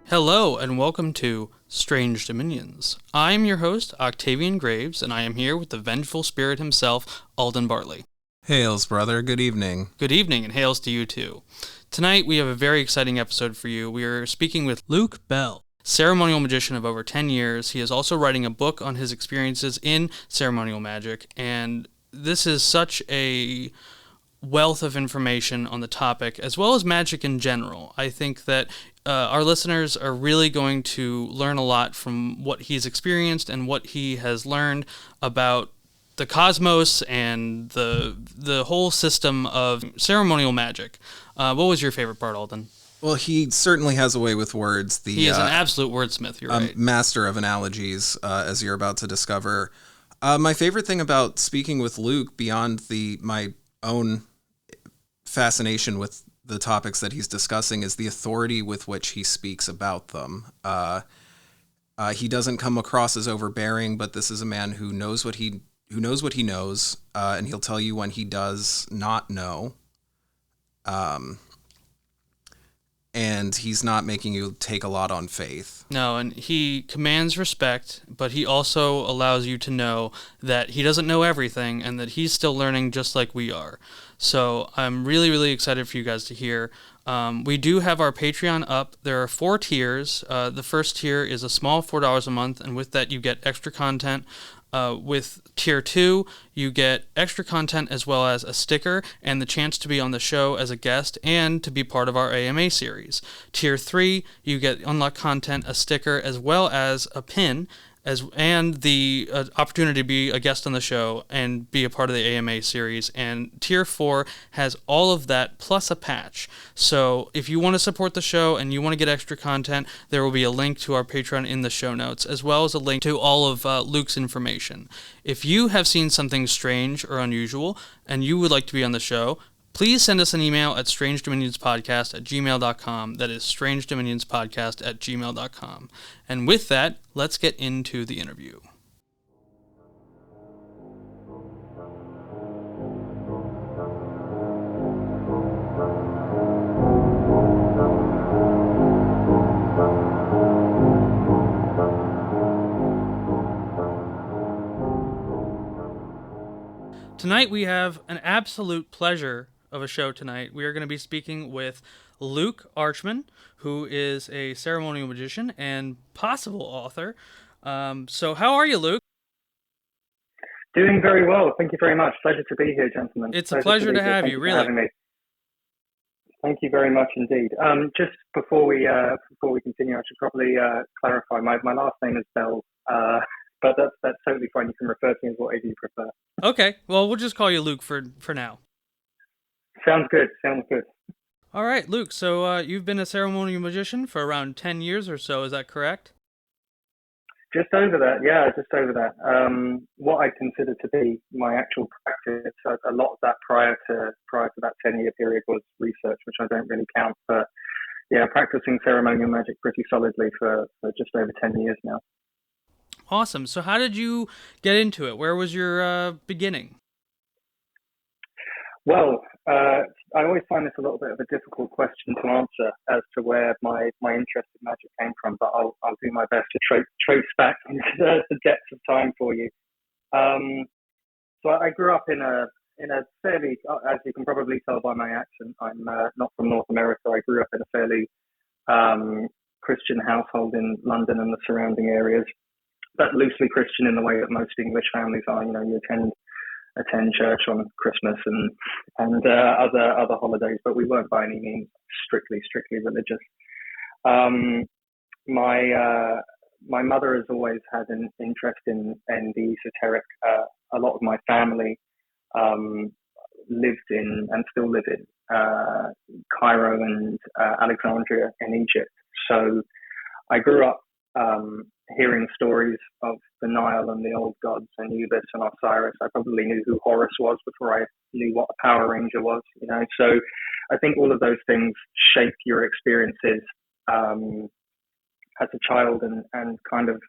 Hello and welcome to Strange Dominions. I am your host, Octavian Graves, and I am here with the vengeful spirit himself, Alden Bartley. Hails, brother. Good evening. Good evening, and hails to you too. Tonight we have a very exciting episode for you. We are speaking with Luke Bell, ceremonial magician of over 10 years. He is also writing a book on his experiences in ceremonial magic, and this is such a wealth of information on the topic, as well as magic in general. I think that our listeners are really going to learn a lot from what he's experienced and what he has learned about the cosmos and the whole system of ceremonial magic. What was your favorite part, Alden? Well, he certainly has a way with words. He is an absolute wordsmith, you're right. Master of analogies, as you're about to discover. My favorite thing about speaking with Luke, beyond my own fascination with the topics that he's discussing, is the authority with which he speaks about them. He doesn't come across as overbearing, but this is a man who knows what he knows, and he'll tell you when he does not know. And he's not making you take a lot on faith. No, and he commands respect, but he also allows you to know that he doesn't know everything and that he's still learning just like we are. So I'm really, really excited for you guys to hear. We do have our Patreon up. There are 4 tiers. The first tier is a small $4 a month, and with that you get extra content. With Tier 2, you get extra content as well as a sticker and the chance to be on the show as a guest and to be part of our AMA series. Tier 3, you get unlocked content, a sticker, as well as a pin, and the opportunity to be a guest on the show and be a part of the AMA series. And Tier 4 has all of that plus a patch. So if you want to support the show and you want to get extra content, there will be a link to our Patreon in the show notes, as well as a link to all of Luke's information. If you have seen something strange or unusual and you would like to be on the show, please send us an email at strangedominionspodcast@gmail.com. That is strangedominionspodcast@gmail.com. And with that, let's get into the interview. Tonight we have an absolute pleasure of a show tonight. We are going to be speaking with Luke Archman, who is a ceremonial magician and possible author. So how are you, Luke? Doing very well. Thank you very much. Pleasure to be here, gentlemen. It's a pleasure to have you, really. Having me. Thank you very much indeed. Just before we continue, I should probably clarify. My last name is Bell, but that's totally fine. You can refer to me as whatever you prefer. Okay. Well, we'll just call you Luke for now. Sounds good. All right, Luke. So you've been a ceremonial magician for around 10 years or so. Is that correct? Just over that. Yeah, just over that. What I consider to be my actual practice, a lot of that prior to that 10-year period was research, which I don't really count. But yeah, practicing ceremonial magic pretty solidly for just over 10 years now. Awesome. So how did you get into it? Where was your beginning? Well, I always find this a little bit of a difficult question to answer as to where my interest in magic came from, but I'll do my best to trace back into the depths of time for you. So I grew up in a fairly, as you can probably tell by my accent, I'm not from North America. I grew up in a fairly Christian household in London and the surrounding areas, but loosely Christian in the way that most English families are. You know, you attend church on Christmas and other holidays, but we weren't by any means strictly religious. My mother has always had an interest in the esoteric. A lot of my family lived in and still live in Cairo and Alexandria in Egypt. So I grew up hearing stories of the Nile and the old gods, Anubis and Osiris. I probably knew who Horus was before I knew what a Power Ranger was, you know. So I think all of those things shape your experiences as a child and kind of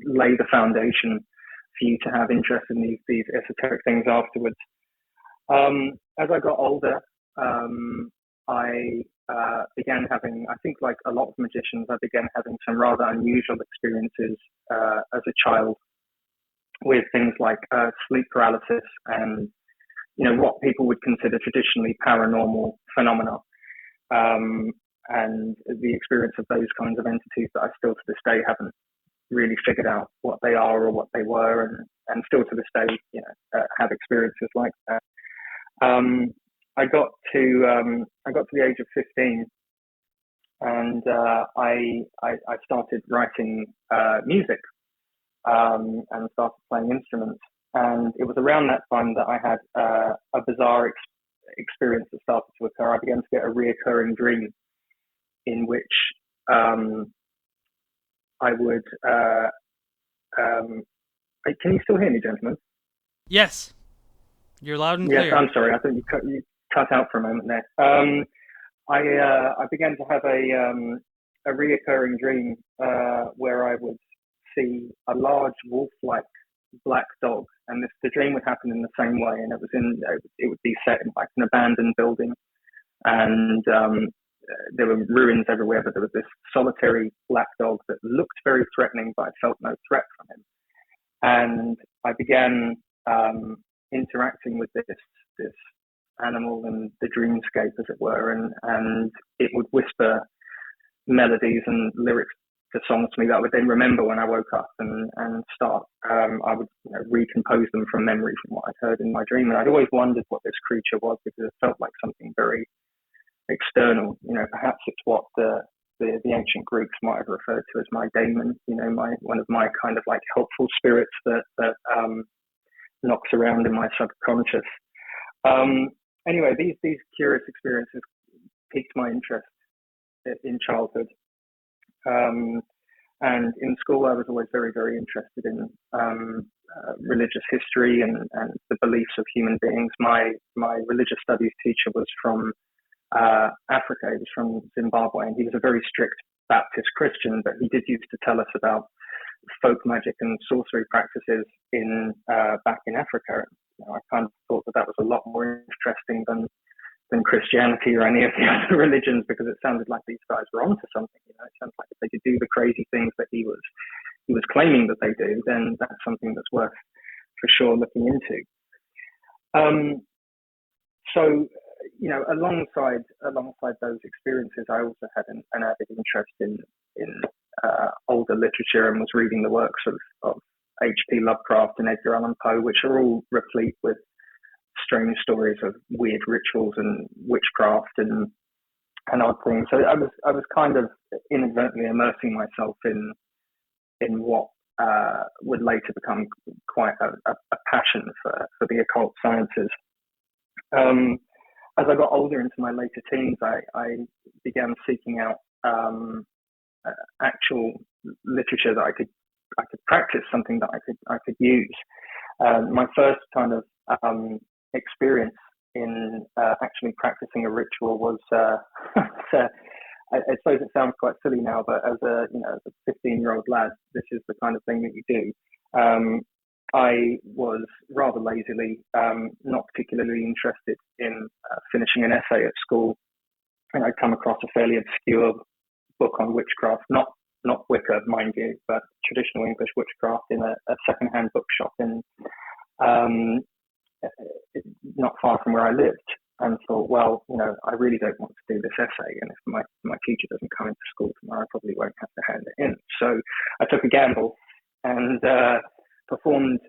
lay the foundation for you to have interest in these esoteric things afterwards. As I got older, I began having, I think like a lot of magicians, I began having some rather unusual experiences as a child with things like sleep paralysis and, what people would consider traditionally paranormal phenomena. And the experience of those kinds of entities that I still to this day haven't really figured out what they are or what they were, and still to this day, have experiences like that. I got to the age of 15, and I started writing music and started playing instruments. And it was around that time that I had a bizarre experience that started to occur. I began to get a reoccurring dream in which I would. Can you still hear me, gentlemen? Yes, you're loud and clear. Yes, I'm sorry. I think you cut out for a moment there. I began to have a reoccurring dream where I would see a large wolf-like black dog, and the dream would happen in the same way, and it would be set in like an abandoned building, and there were ruins everywhere, but there was this solitary black dog that looked very threatening, but I felt no threat from him. And I began interacting with this animal in the dreamscape, as it were, and it would whisper melodies and lyrics to songs to me that I would then remember when I woke up and start. I would recompose them from memory from what I'd heard in my dream. And I'd always wondered what this creature was, because it felt like something very external. Perhaps it's what the ancient Greeks might have referred to as my daemon. One of my kind of like helpful spirits that knocks around in my subconscious. Anyway, these curious experiences piqued my interest in childhood. And in school, I was always very, very interested in religious history and the beliefs of human beings. My religious studies teacher was from Africa. He was from Zimbabwe, and he was a very strict Baptist Christian, but he did used to tell us about folk magic and sorcery practices back in Africa. I kind of thought that was a lot more interesting than Christianity or any of the other religions, because it sounded like these guys were onto something. It sounds like if they could do the crazy things that he was claiming that they do, then that's something that's worth for sure looking into. So, alongside those experiences, I also had an avid interest in older literature, and was reading the works of H.P. Lovecraft and Edgar Allan Poe, which are all replete with strange stories of weird rituals and witchcraft and odd things. So I was kind of inadvertently immersing myself in what would later become quite a passion for the occult sciences. As I got older, into my later teens, I began seeking out actual literature that I could practice, something that I could use. My first kind of experience in actually practicing a ritual was I suppose it sounds quite silly now, but as a 15-year-old lad, this is the kind of thing that you do. I was rather lazily not particularly interested in finishing an essay at school, and I'd come across a fairly obscure book on witchcraft, not Wicca, mind you, but traditional English witchcraft in a second-hand bookshop in not far from where I lived, and thought, well, I really don't want to do this essay, and if my teacher doesn't come into school tomorrow, I probably won't have to hand it in. So I took a gamble and performed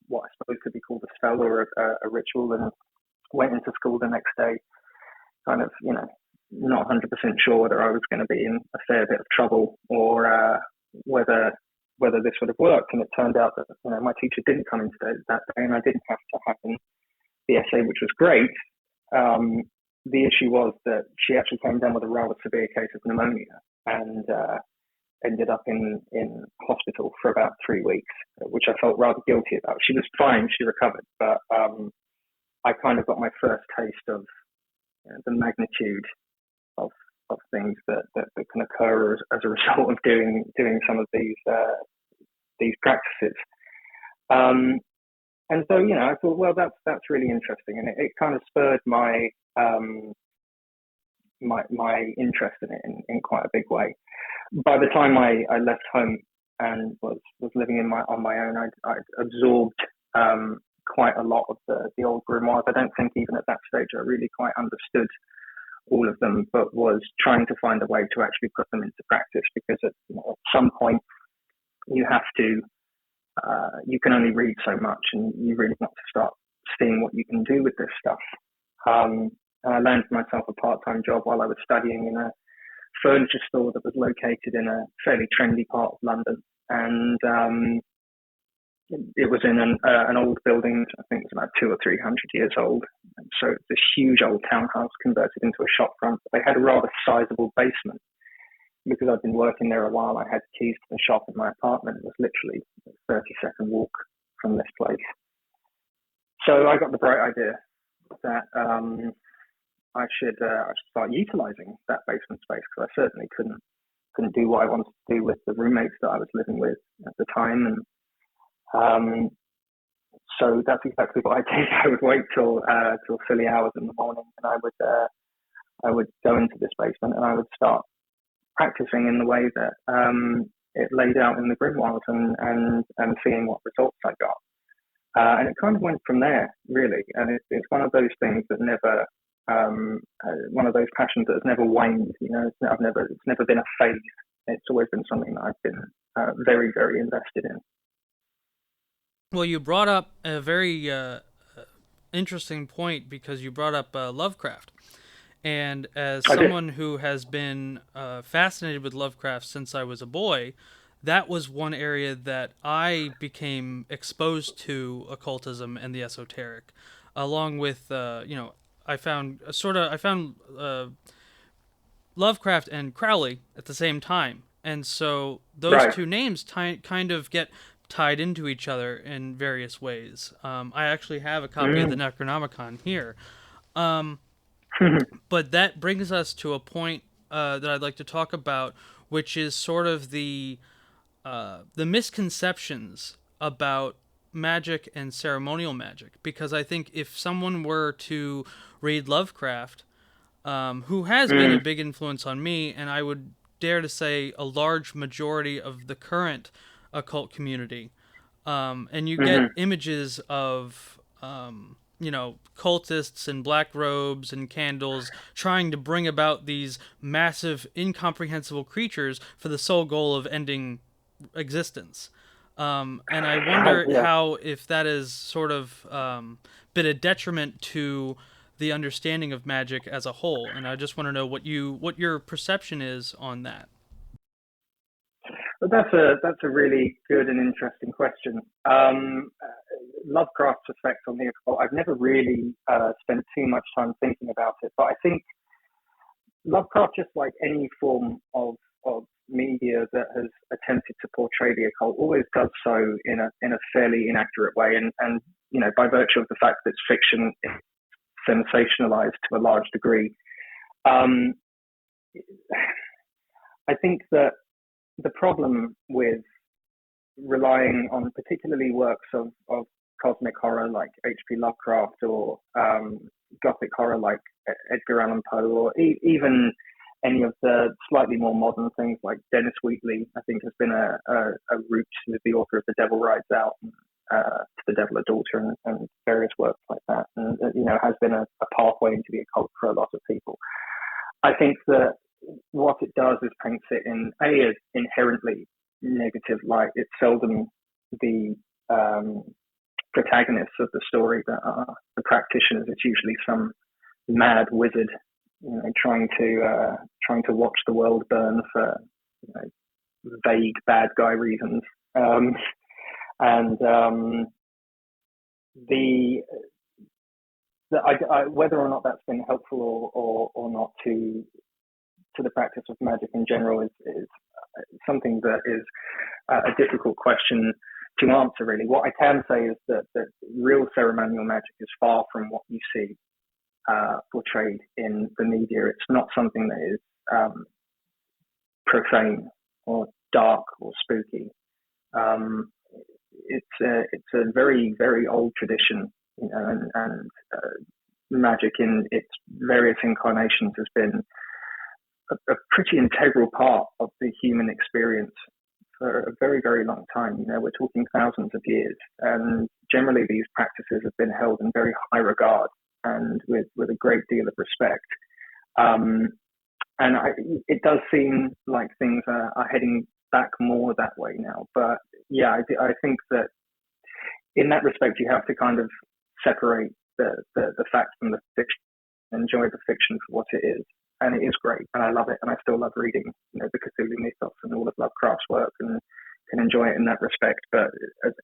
what I suppose could be called a spell or a ritual, and went into school the next day, kind of, not 100% sure whether I was going to be in a fair bit of trouble or whether this would have worked. And it turned out that my teacher didn't come in that day, and I didn't have to hand the essay, which was great. The issue was that she actually came down with a rather severe case of pneumonia, and ended up in hospital for about 3 weeks, which I felt rather guilty about. She was fine, she recovered, but I kind of got my first taste of the magnitude of things that can occur as a result of doing some of these practices. And so, I thought, well, that's really interesting, and it kind of spurred um, my interest in it in quite a big way. By the time I left home and was living on my own, I'd absorbed quite a lot of the old grimoires. I don't think even at that stage I really quite understood all of them, but was trying to find a way to actually put them into practice, because at some point you have to you can only read so much, and you really want to start seeing what you can do with this stuff. And I landed myself a part-time job while I was studying in a furniture store that was located in a fairly trendy part of London, and it was in an old building. I think it was about 200 or 300 years old. And so it's this huge old townhouse converted into a shop front. They had a rather sizable basement. Because I'd been working there a while, I had keys to the shop, and my apartment was literally a 30-second walk from this place. So I got the bright idea that I should start utilizing that basement space, because I certainly couldn't do what I wanted to do with the roommates that I was living with at the time. And so that's exactly what I did. I would wait till silly hours in the morning, and I would go into this basement, and I would start practicing in the way that it laid out in the grimoires, and seeing what results I got. And it kind of went from there, really. And it's one of those things that never, one of those passions that has never waned. It's never been a phase. It's always been something that I've been very, very invested in. Well, you brought up a very interesting point, because you brought up Lovecraft. And as someone who has been fascinated with Lovecraft since I was a boy, that was one area that I became exposed to occultism and the esoteric, along with I found Lovecraft and Crowley at the same time, and so those two names kind of get tied into each other in various ways. I actually have a copy of the Necronomicon here. But that brings us to a point that I'd like to talk about, which is sort of the misconceptions about magic and ceremonial magic. Because I think if someone were to read Lovecraft, who has been a big influence on me, and I would dare to say a large majority of the current occult community, and you get images of cultists in black robes and candles trying to bring about these massive, incomprehensible creatures for the sole goal of ending existence. And I wonder how, if that is sort of been a detriment to the understanding of magic as a whole. And I just want to know what your perception is on that. But that's a really good and interesting question. Lovecraft's effect on the occult, I've never really spent too much time thinking about it, but I think Lovecraft, just like any form of media that has attempted to portray the occult, always does so in a fairly inaccurate way, and by virtue of the fact that it's fiction, it's sensationalized to a large degree. I think that the problem with relying on particularly works of cosmic horror like H.P. Lovecraft, or gothic horror like Edgar Allan Poe, or even any of the slightly more modern things like Dennis Wheatley, I think has been a route to the author of The Devil Rides Out, To the Devil a Daughter, and various works like that, and has been a pathway into the occult for a lot of people. I think that what it does is paints it in a inherently negative light. It's seldom the protagonists of the story that are the practitioners. It's usually some mad wizard, trying to watch the world burn for vague bad guy reasons. Whether or not that's been helpful or not to the practice of magic in general is something that is a difficult question to answer, really. What I can say is that real ceremonial magic is far from what you see portrayed in the media. It's not something that is profane or dark or spooky. it's a very, very old tradition, you know, and magic in its various incarnations has been a pretty integral part of the human experience for a very, very long time. You know, we're talking thousands of years, and generally these practices have been held in very high regard and with a great deal of respect. And it does seem like things are heading back more that way now. But yeah, I think that in that respect, you have to kind of separate the fact from the fiction, enjoy the fiction for what it is. And it is great, and I love it, and I still love reading, you know, the Cthulhu mythos and all of Lovecraft's work, and can enjoy it in that respect. But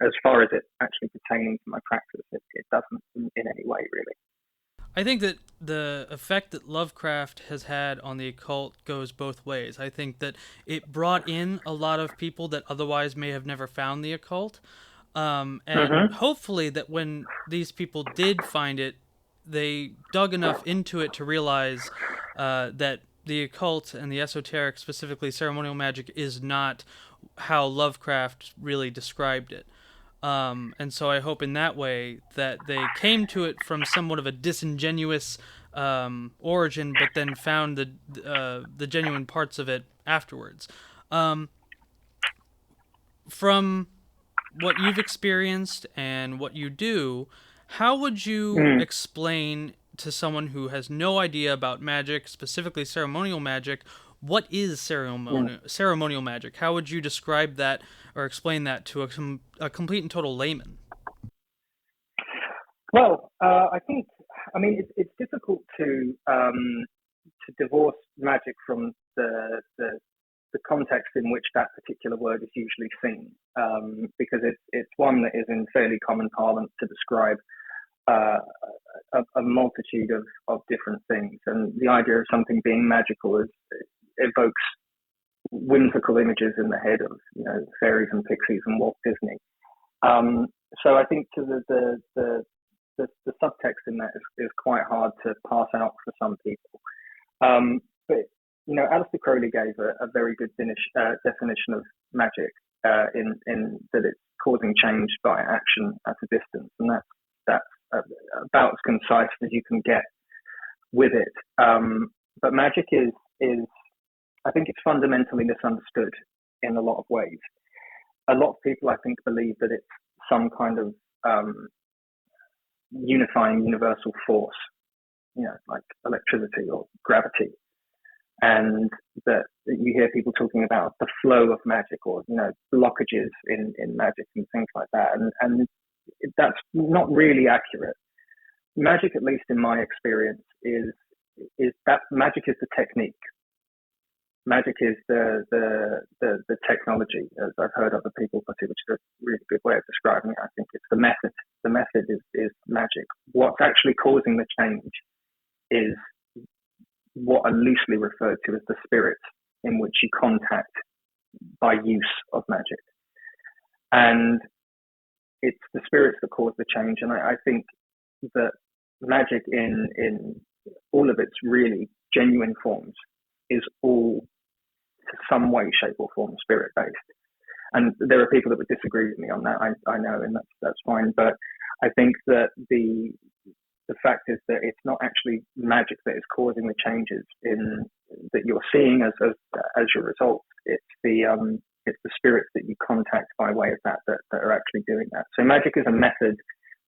as far as it actually pertaining to my practice, it doesn't in any way, really. I think that the effect that Lovecraft has had on the occult goes both ways. I think that it brought in a lot of people that otherwise may have never found the occult. And hopefully that when these people did find it, they dug enough into it to realize that the occult and the esoteric, specifically ceremonial magic, is not how Lovecraft really described it. And so I hope in that way that they came to it from somewhat of a disingenuous origin, but then found the genuine parts of it afterwards. From what you've experienced and what you do, how would you explain to someone who has no idea about magic, specifically ceremonial magic, what is ceremonial magic? How would you describe that or explain that to a complete and total layman? Well, I think, I mean, it's difficult to divorce magic from the context in which that particular word is usually seen, because it's one that is in fairly common parlance to describe a multitude of different things, and the idea of something being magical evokes whimsical images in the head of, you know, fairies and pixies and Walt Disney. So I think to the subtext in that is quite hard to pass out for some people. But you know, Aleister Crowley gave a very good definition of magic in that it's causing change by action at a distance, and that's about as concise as you can get with it. But magic is I think it's fundamentally misunderstood in a lot of ways. A lot of people, I think, believe that it's some kind of unifying universal force, you know, like electricity or gravity. And that you hear people talking about the flow of magic, or, you know, blockages in magic and things like that. And that's not really accurate. Magic, at least in my experience, is that magic is the technique. Magic is the technology, as I've heard other people put it, which is a really good way of describing it. I think it's the method. The method is magic. What's actually causing the change is what are loosely referred to as the spirit in which you contact by use of magic. And it's the spirits that cause the change. And I think that magic in all of its really genuine forms is all to some way, shape or form spirit based. And there are people that would disagree with me on that. I know, and that's fine. But I think that the fact is that it's not actually magic that is causing the changes that you're seeing as your result. It's the spirits that you contact by way of that are actually doing that. So magic is a method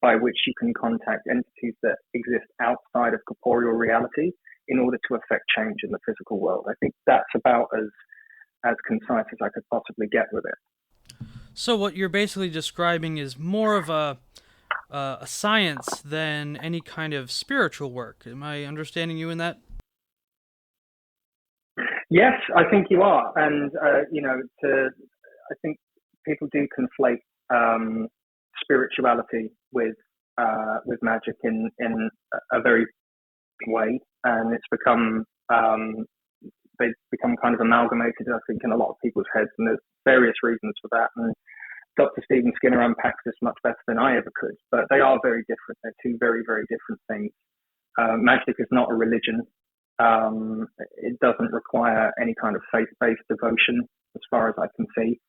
by which you can contact entities that exist outside of corporeal reality in order to affect change in the physical world. I think that's about as concise as I could possibly get with it. So what you're basically describing is more of a science than any kind of spiritual work. Am I understanding you in that? Yes, I think you are. And, you know, I think people do conflate spirituality with magic in a very big way. And it's become, they've become kind of amalgamated, I think, in a lot of people's heads. And there's various reasons for that. And Dr. Stephen Skinner unpacks this much better than I ever could, but they are very different. They're two very, very different things. Magic is not a religion. It doesn't require any kind of faith-based devotion, as far as I can see.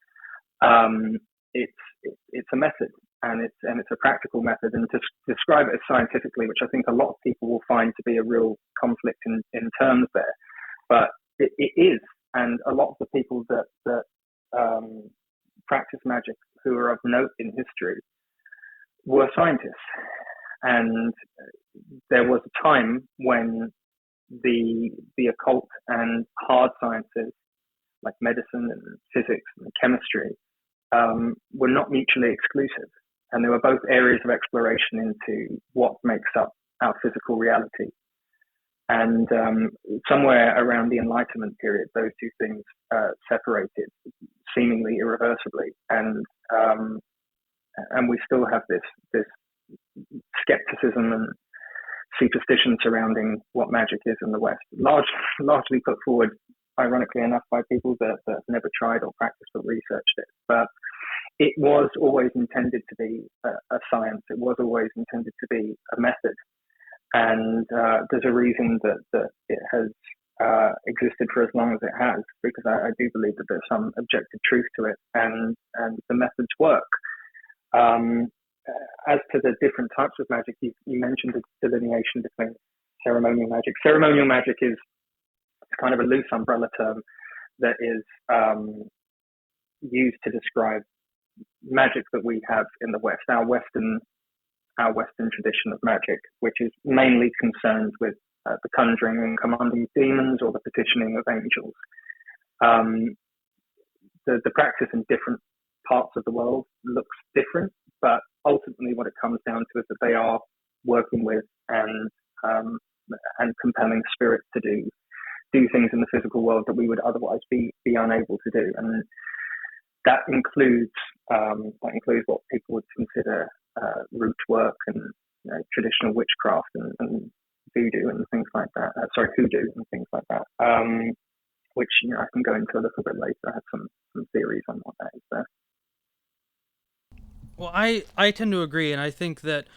It's it's a method, and it's a practical method. And to describe it as scientifically, which I think a lot of people will find to be a real conflict in terms there, but it is. And a lot of the people that practice magic who are of note in history were scientists. And there was a time when the occult and hard sciences like medicine and physics and chemistry were not mutually exclusive. And they were both areas of exploration into what makes up our physical reality. And somewhere around the Enlightenment period, those two things separated seemingly irreversibly. And we still have this skepticism and superstition surrounding what magic is in the West, largely put forward, ironically enough, by people that have never tried or practiced or researched it. But it was always intended to be a science. It was always intended to be a method. And there's a reason that it has existed for as long as it has, because I do believe that there's some objective truth to it, and the methods work. As to the different types of magic, you mentioned the delineation between ceremonial magic. Ceremonial magic is kind of a loose umbrella term that is used to describe magic that we have in the West, our Western tradition of magic, which is mainly concerned with the conjuring and commanding demons or the petitioning of angels. The practice in different parts of the world looks different, but ultimately what it comes down to is that they are working with and compelling spirits to do things in the physical world that we would otherwise be unable to do. And that includes what people would consider root work and traditional witchcraft and voodoo and things like that. Hoodoo and things like that. Which I can go into a little bit later. I have some theories on what that is there. Well, I tend to agree, and I think that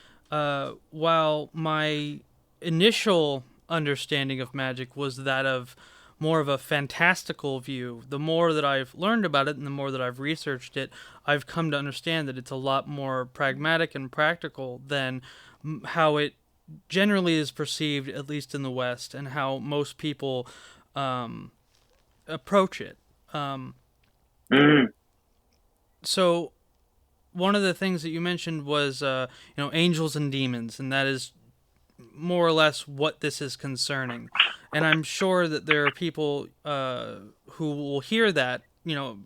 while my initial understanding of magic was that of more of a fantastical view, the more that I've learned about it and the more that I've researched it, I've come to understand that it's a lot more pragmatic and practical than how it generally is perceived, at least in the West, and how most people approach it. So one of the things that you mentioned was angels and demons, and that is more or less what this is concerning. And I'm sure that there are people who will hear that,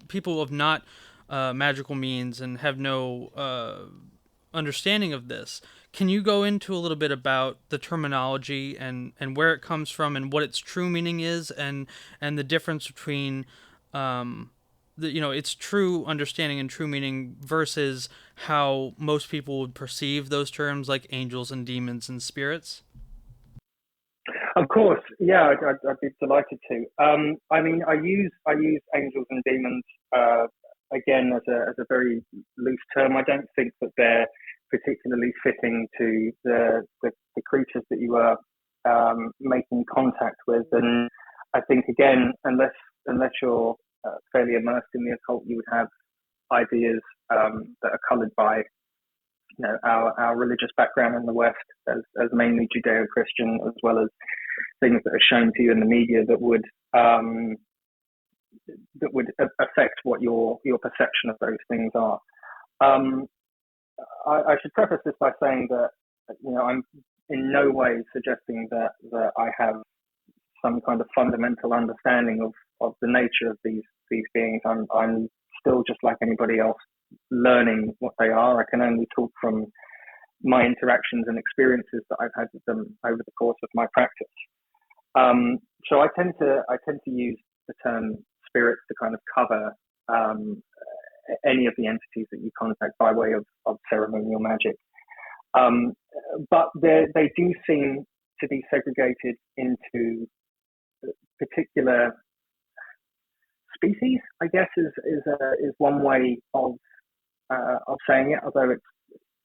people of not magical means and have no understanding of this. Can you go into a little bit about the terminology and where it comes from and what its true meaning is, and the difference between its true understanding and true meaning versus how most people would perceive those terms like angels and demons and spirits? Of course, yeah, I'd be delighted to. I use angels and demons again as a very loose term. I don't think that they're particularly fitting to the creatures that you are making contact with. And I think again, unless you're fairly immersed in the occult, you would have ideas that are coloured by our religious background in the West as mainly Judeo-Christian, as well as things that are shown to you in the media that would affect what your perception of those things are. I should preface this by saying that I'm in no way suggesting that I have some kind of fundamental understanding of the nature of these beings. I'm still just like anybody else, learning what they are. I can only talk from my interactions and experiences that I've had with them over the course of my practice. So I tend to use the term spirits to kind of cover any of the entities that you contact by way of ceremonial magic. But they do seem to be segregated into particular species, I guess, is one way of saying it, although it's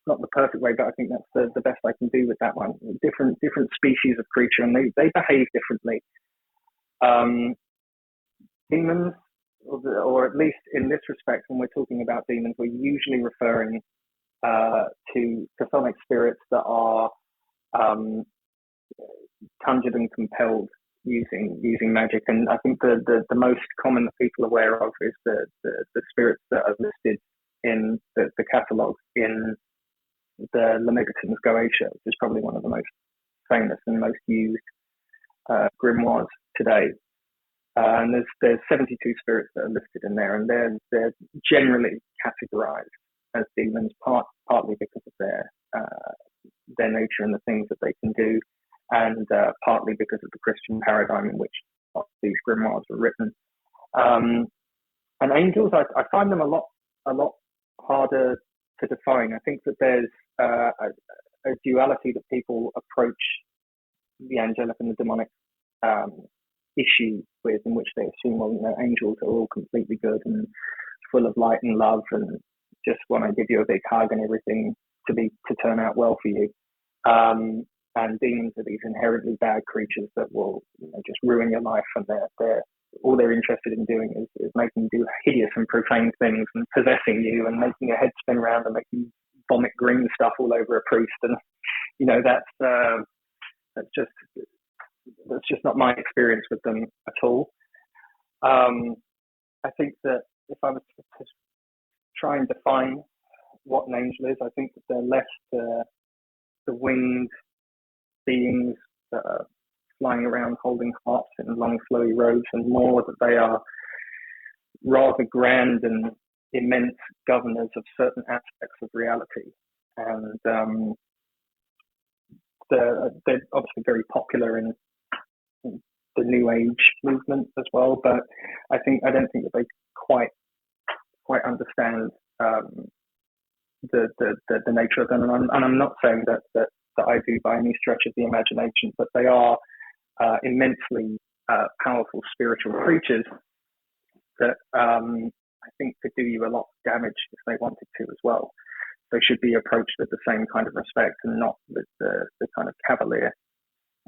not the perfect way, but I think that's the best I can do with that one. Different species of creature, and they behave differently. Demons, or at least in this respect, when we're talking about demons, we're usually referring to chthonic spirits that are conjured and compelled using magic. And I think the most common that people are aware of is the spirits that are listed in the catalogue in the Lemegeton's Goetia, which is probably one of the most famous and most used grimoires today. And there's 72 spirits that are listed in there, and they're generally categorized as demons, partly because of their nature and the things that they can do, and partly because of the Christian paradigm in which these grimoires were written. And angels, I find them a lot harder to define. I think that there's a duality that people approach the angelic and the demonic issue with, in which they assume, well, angels are all completely good and full of light and love and just want to give you a big hug and everything to turn out well for you. And demons are these inherently bad creatures that will just ruin your life, and they're all they're interested in doing is making you do hideous and profane things and possessing you and making your head spin around and making you vomit green stuff all over a priest. And that's just not my experience with them at all. I think that if I was to try and define what an angel is, I think that they're less the winged beings that are flying around holding harps in long flowy robes, and more that they are rather grand and immense governors of certain aspects of reality. And they're obviously very popular in the New Age movement as well, but I don't think that they quite understand the nature of them. And I'm not saying that I do by any stretch of the imagination, but they are immensely powerful spiritual creatures that I think could do you a lot of damage if they wanted to as well. They should be approached with the same kind of respect and not with the kind of cavalier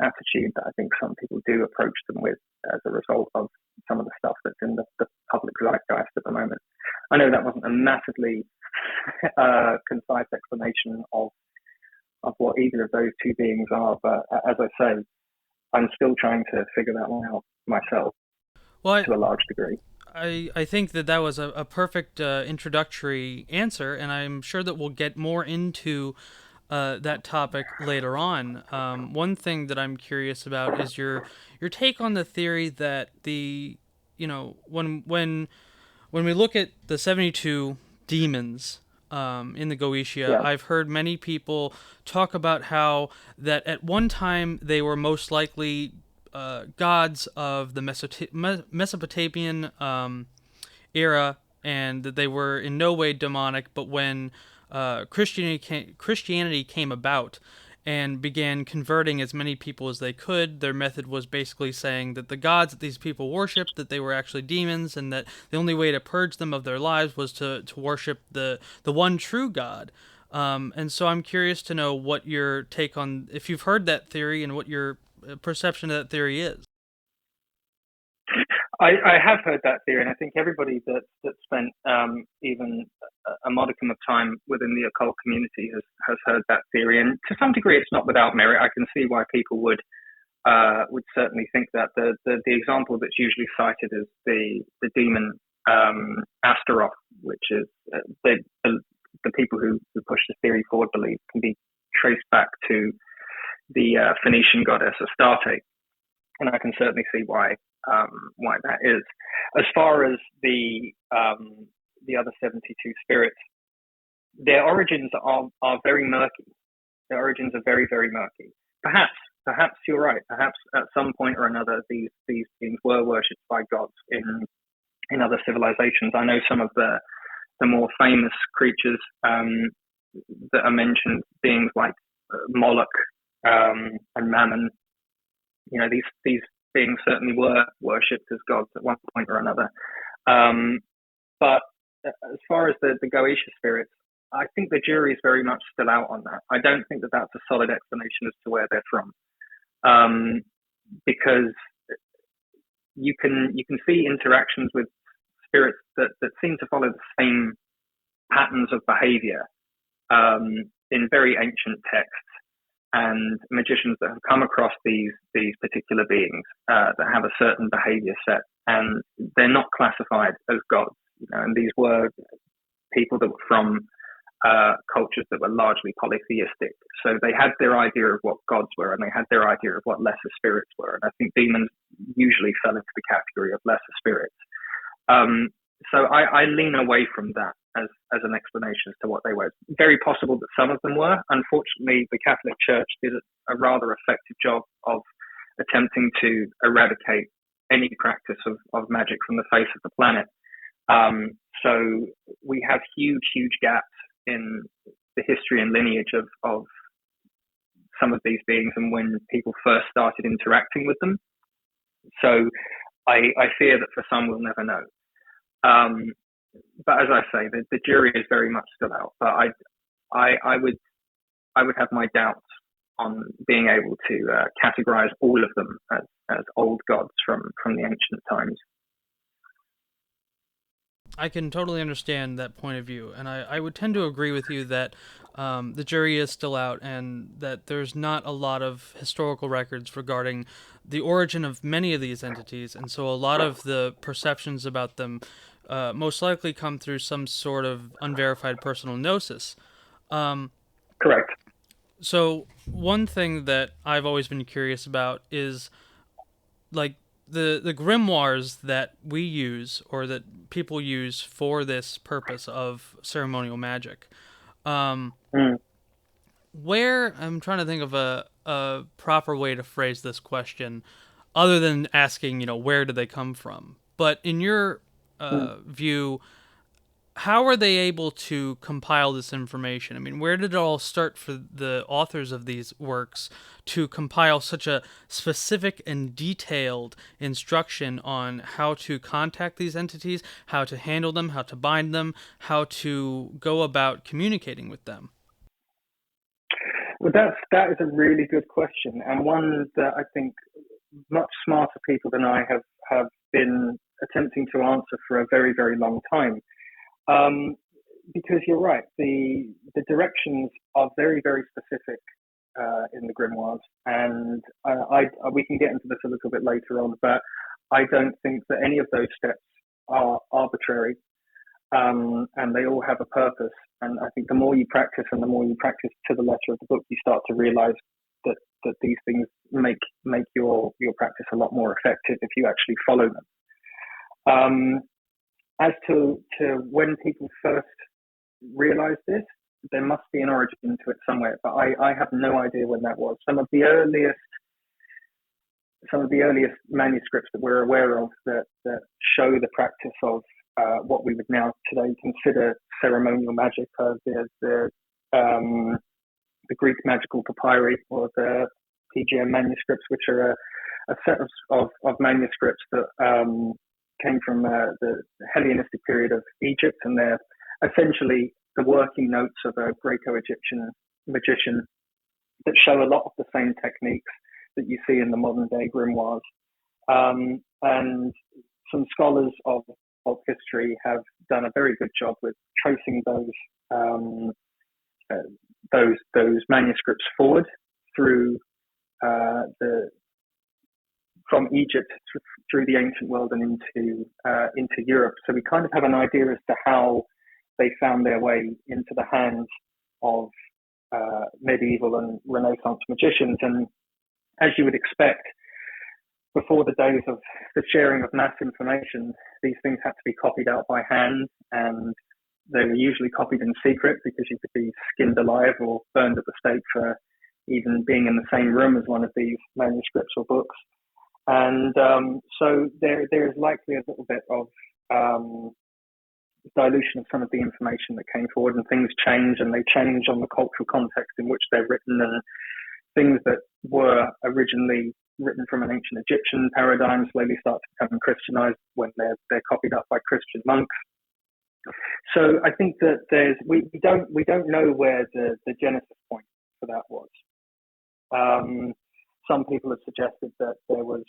attitude that I think some people do approach them with as a result of some of the stuff that's in the public zeitgeist at the moment. I know that wasn't a massively concise explanation of what either of those two beings are, but as I say, I'm still trying to figure that one out myself to a large degree. I think that was a perfect introductory answer, and I'm sure that we'll get more into that topic later on. One thing that I'm curious about is your take on the theory that when we look at the 72 demons in the Goetia, yeah. I've heard many people talk about how that at one time they were most likely gods of the Mesopotamian era, and that they were in no way demonic, but when Christianity came about and began converting as many people as they could, their method was basically saying that the gods that these people worshipped, that they were actually demons, and that the only way to purge them of their lives was to worship the one true God. And so I'm curious to know what your take on, if you've heard that theory, and what your perception of that theory is. I have heard that theory, and I think everybody that spent even a modicum of time within the occult community has heard that theory. And to some degree, it's not without merit. I can see why people would certainly think that. The example that's usually cited is the demon Astaroth, which is the people who push the theory forward believe can be traced back to the Phoenician goddess Astarte, and I can certainly see why that is. As far as the other 72 spirits, their origins are very murky. Their origins are very, very murky. Perhaps you're right. Perhaps at some point or another, these beings were worshipped by gods in other civilizations. I know some of the more famous creatures that are mentioned, beings like Moloch and Mammon. These beings certainly were worshipped as gods at one point or another. But as far as the Goetia spirits, I think the jury is very much still out on that. I don't think that that's a solid explanation as to where they're from, because you can see interactions with spirits that seem to follow the same patterns of behavior in very ancient texts, and magicians that have come across these particular beings that have a certain behavior set, and they're not classified as gods. And these were people that were from cultures that were largely polytheistic. So they had their idea of what gods were, and they had their idea of what lesser spirits were. And I think demons usually fell into the category of lesser spirits. So I lean away from that as an explanation as to what they were. It's very possible that some of them were. Unfortunately, the Catholic Church did a rather effective job of attempting to eradicate any practice of magic from the face of the planet. So we have huge gaps in the history and lineage of some of these beings and when people first started interacting with them. So I fear that for some we'll never know. But as I say, the jury is very much still out. But I would have my doubts on being able to categorize all of them as old gods from the ancient times. I can totally understand that point of view, and I would tend to agree with you that the jury is still out and that there's not a lot of historical records regarding the origin of many of these entities, and so a lot of the perceptions about them most likely come through some sort of unverified personal gnosis. Correct. So one thing that I've always been curious about is, like, the grimoires that we use or that people use for this purpose of ceremonial magic. Where, I'm trying to think of a proper way to phrase this question other than asking, where do they come from? But in your view, how are they able to compile this information? I mean, where did it all start for the authors of these works to compile such a specific and detailed instruction on how to contact these entities, how to handle them, how to bind them, how to go about communicating with them? Well, that is a really good question, and one that I think much smarter people than I have been attempting to answer for a very, very long time. Because you're right, the directions are very, very specific in the grimoires, and we can get into this a little bit later on, but I don't think that any of those steps are arbitrary, and they all have a purpose. And I think the more you practice and the more you practice to the letter of the book, you start to realize that these things make your practice a lot more effective if you actually follow them. As to when people first realized this, there must be an origin to it somewhere, but I have no idea when that was. Some of the earliest manuscripts that we're aware of that show the practice of what we would now today consider ceremonial magic are the Greek magical papyri, or the PGM manuscripts, which are a set of manuscripts that came from the Hellenistic period of Egypt, and they're essentially the working notes of a Greco-Egyptian magician that show a lot of the same techniques that you see in the modern day grimoires. And some scholars of history have done a very good job with tracing those manuscripts forward through from Egypt through the ancient world and into Europe. So we kind of have an idea as to how they found their way into the hands of medieval and Renaissance magicians. And as you would expect, before the days of the sharing of mass information, these things had to be copied out by hand, and they were usually copied in secret because you could be skinned alive or burned at the stake for even being in the same room as one of these manuscripts or books. And so there is likely a little bit of dilution of some of the information that came forward, and things change, and they change on the cultural context in which they're written, and things that were originally written from an ancient Egyptian paradigm slowly start to become Christianized when they're copied up by Christian monks. So I think that we don't know where the genesis point for that was. Some people have suggested that there was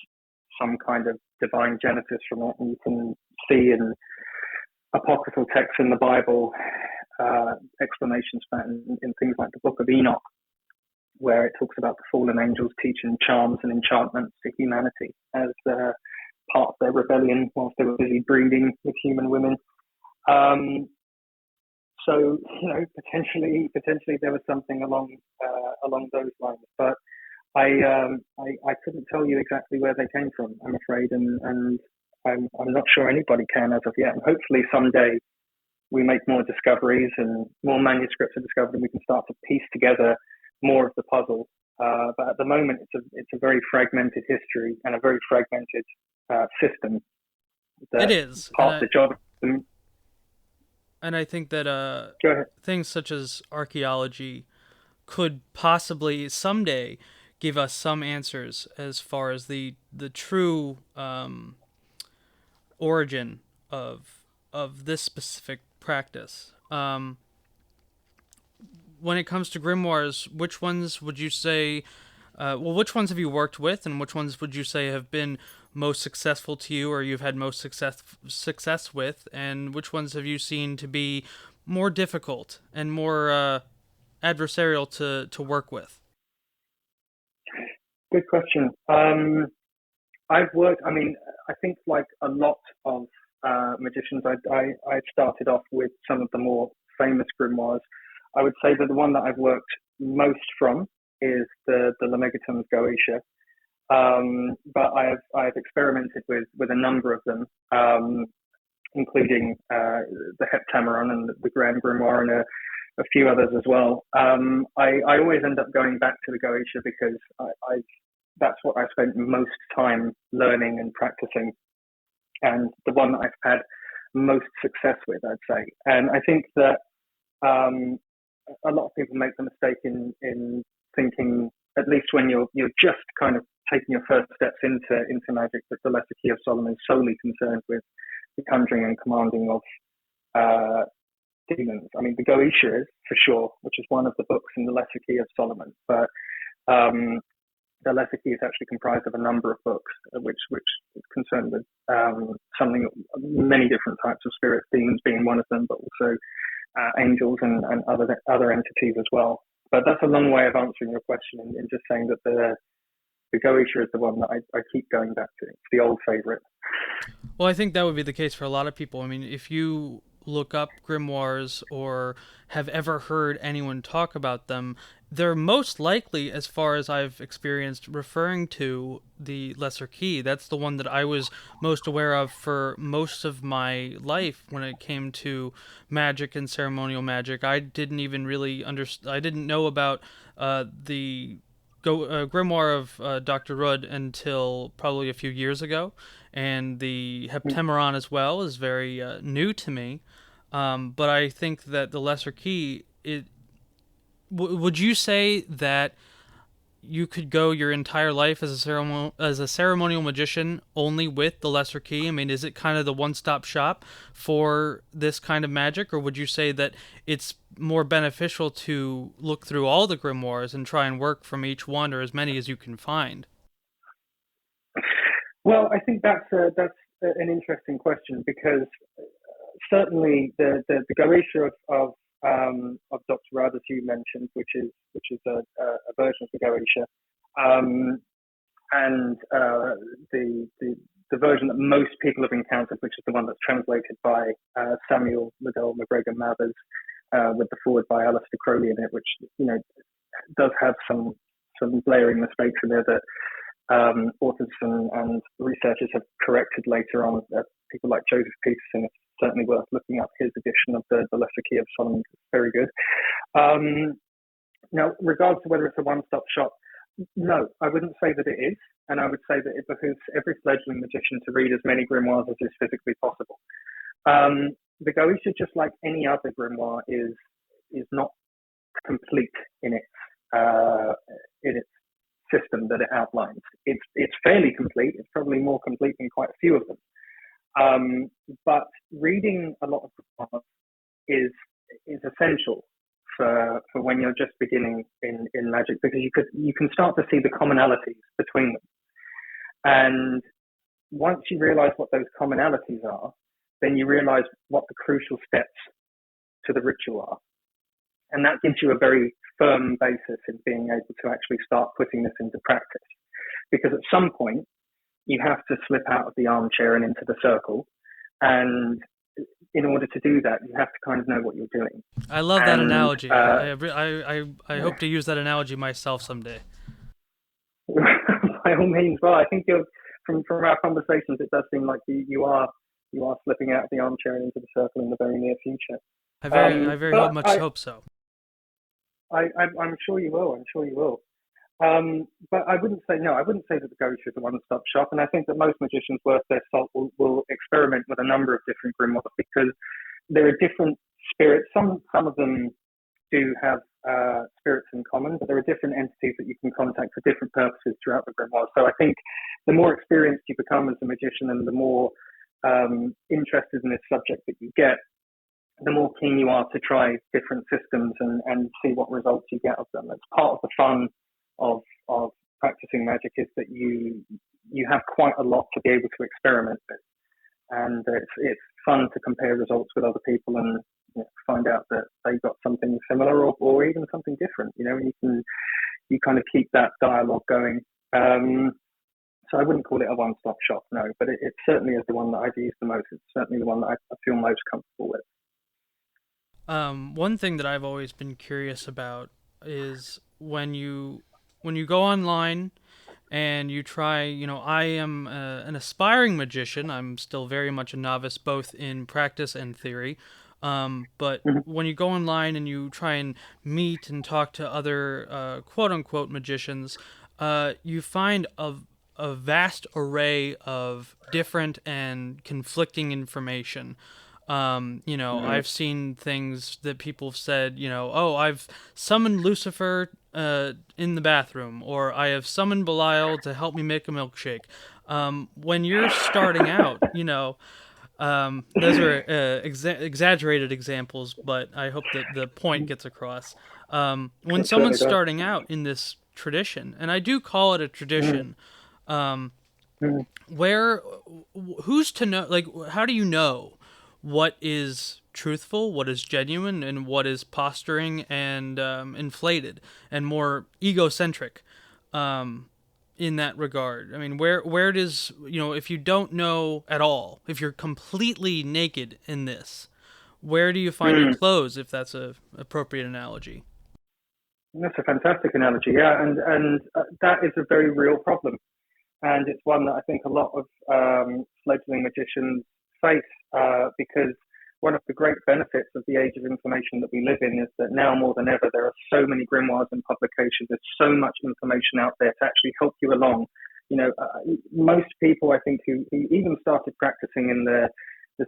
some kind of divine genesis from it, and you can see in apocryphal texts in the Bible, explanations for that in things like the Book of Enoch, where it talks about the fallen angels teaching charms and enchantments to humanity as part of their rebellion whilst they were busy breeding with human women. So potentially there was something along those lines, but I couldn't tell you exactly where they came from, I'm afraid, and I'm not sure anybody can as of yet. And hopefully someday we make more discoveries and more manuscripts are discovered, and we can start to piece together more of the puzzle. But at the moment, it's a very fragmented history and a very fragmented system. It is part of the job. And I think that Go ahead. things such as archaeology could possibly someday give us some answers as far as the true origin of this specific practice. When it comes to grimoires, which ones would you say? Which ones have you worked with, and which ones would you say have been most successful to you, or you've had most success with, and which ones have you seen to be more difficult and more adversarial to work with? Good question. I've worked. I mean, I think like a lot of magicians, I started off with some of the more famous grimoires. I would say that the one that I've worked most from is the Lemegeton's Goetia. But I've experimented with a number of them, including the Heptameron and the Grand Grimoire and a few others as well. I always end up going back to the Goetia because that's what I spent most time learning and practicing, and the one that I've had most success with, I'd say. And I think that a lot of people make the mistake in thinking, at least when you're just kind of taking your first steps into magic, that the Lesser Key of Solomon is solely concerned with the conjuring and commanding of demons. I mean, the Goetia is for sure, which is one of the books in the Lesser Key of Solomon, but the Lesser Key is actually comprised of a number of books, which is concerned with many different types of spirits, demons being one of them, but also angels and other entities as well. But that's a long way of answering your question in just saying that the Goetia is the one that I keep going back to. It's the old favorite. Well, I think that would be the case for a lot of people. I mean, if you look up grimoires or have ever heard anyone talk about them, they're most likely, as far as I've experienced, referring to the Lesser Key. That's the one that I was most aware of for most of my life when it came to magic and ceremonial magic. I didn't even really I didn't know about the grimoire of Dr. Rudd until probably a few years ago, and the Heptameron as well is very new to me. But I think that the Lesser Key, would you say that you could go your entire life as a ceremonial magician only with the Lesser Key? I mean, is it kind of the one-stop shop for this kind of magic, or would you say that it's more beneficial to look through all the grimoires and try and work from each one, or as many as you can find? Well, I think that's an interesting question, because certainly the Goetia of Dr. Rudd, as you mentioned, which is a version of the Goetia, and the version that most people have encountered, which is the one that's translated by Samuel Liddell McGregor Mathers, with the forward by Alistair Crowley in it, which does have some blaring mistakes in there that authors and researchers have corrected later on. People like Joseph Peterson, it's certainly worth looking up his edition of the Lesser Key of Solomon. It's very good. Now, regards to whether it's a one-stop shop, no, I wouldn't say that it is, and I would say that it behooves every fledgling magician to read as many grimoires as is physically possible. The Goetia, just like any other grimoire, is not complete in its system that it outlines. It's fairly complete. It's probably more complete than quite a few of them. But reading a lot of grimoires is essential for when you're just beginning in magic, because you can start to see the commonalities between them. And once you realize what those commonalities are, then you realize what the crucial steps to the ritual are. And that gives you a very firm basis in being able to actually start putting this into practice. Because at some point, you have to slip out of the armchair and into the circle. And in order to do that, you have to kind of know what you're doing. I love that analogy. I hope to use that analogy myself someday. By all means. Well, I think from our conversations, it does seem like you are slipping out of the armchair and into the circle in the very near future. I very much hope so. I'm sure you will. I'm sure you will. But I wouldn't say that the Gosha is a one-stop shop, and I think that most magicians worth their salt will experiment with a number of different grimoires because there are different spirits. Some of them do have spirits in common, but there are different entities that you can contact for different purposes throughout the grimoire. So I think the more experienced you become as a magician and the more interested in this subject that you get, the more keen you are to try different systems and see what results you get of them. It's part of the fun of practicing magic is that you have quite a lot to be able to experiment with, and it's fun to compare results with other people and find out that they got something similar or even something different. You kind of keep that dialogue going. So I wouldn't call it a one-stop shop, no, but it certainly is the one that I've used the most. It's certainly the one that I feel most comfortable with. One thing that I've always been curious about is when you go online and you try, I am an aspiring magician. I'm still very much a novice, both in practice and theory. But when you go online and you try and meet and talk to other quote-unquote magicians, you find a vast array of different and conflicting information. I've seen things that people have said, oh, I've summoned Lucifer in the bathroom, or I have summoned Belial to help me make a milkshake. When you're starting out, those are exaggerated examples, but I hope that the point gets across. When someone's starting out in this tradition, and I do call it a tradition, who's to know, like, how do you know what is truthful, what is genuine, and what is posturing and inflated and more egocentric in that regard? I mean, where does, if you don't know at all, if you're completely naked in this, where do you find your clothes, if that's a appropriate analogy? That's a fantastic analogy, yeah, and that is a very real problem. And it's one that I think a lot of fledgling magicians face because one of the great benefits of the age of information that we live in is that now more than ever there are so many grimoires and publications. There's so much information out there to actually help you along. Most people, I think, who even started practicing in the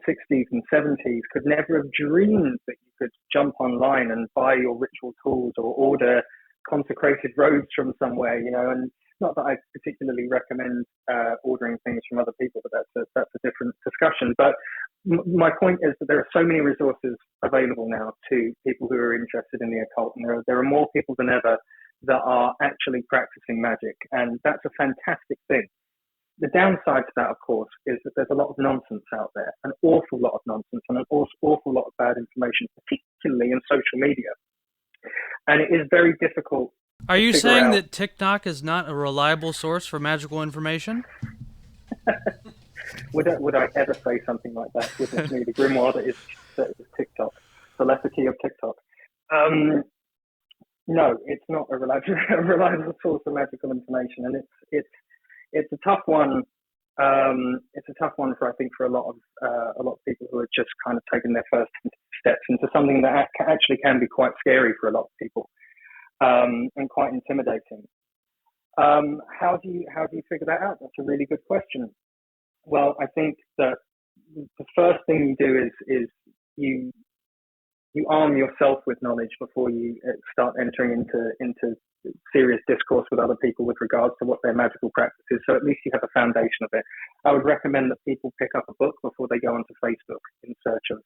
60s and 70s could never have dreamed that you could jump online and buy your ritual tools or order consecrated robes from somewhere, and not that I particularly recommend ordering things from other people, but that's a different discussion. But my point is that there are so many resources available now to people who are interested in the occult, and there are more people than ever that are actually practicing magic, and that's a fantastic thing. The downside to that, of course, is that there's a lot of nonsense out there, an awful lot of nonsense, and an awful lot of bad information, particularly in social media. And it is very difficult. Are you saying that TikTok is not a reliable source for magical information? Would I ever say something like that? Goodness me, the grimoire that is TikTok, the letter key of TikTok. No, it's not a reliable source of magical information, and it's a tough one. It's a tough one for a lot of people who are just kind of taking their first steps into something that actually can be quite scary for a lot of people, and quite intimidating. How do you figure that out? That's a really good question. Well, I think that the first thing you do is you arm yourself with knowledge before you start entering into serious discourse with other people with regards to what their magical practice is. So at least you have a foundation of it. I would recommend that people pick up a book before they go onto Facebook in search of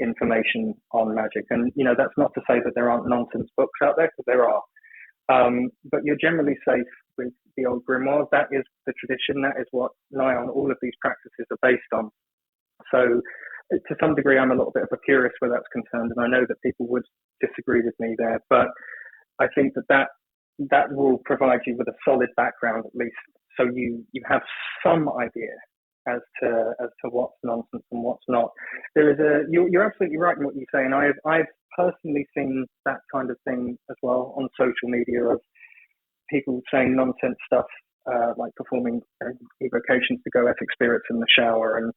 information on magic. And, that's not to say that there aren't nonsense books out there, because there are. But you're generally safe with the old grimoires. That is the tradition. That is what nigh on all of these practices are based on. So to some degree, I'm a little bit of a purist where that's concerned, and I know that people would disagree with me there, but I think that will provide you with a solid background at least, so you have some idea as to what's nonsense and what's not. There is you're absolutely right in what you say, and I've personally seen that kind of thing as well on social media of people saying nonsense stuff, like performing evocations to goetic spirits in the shower, and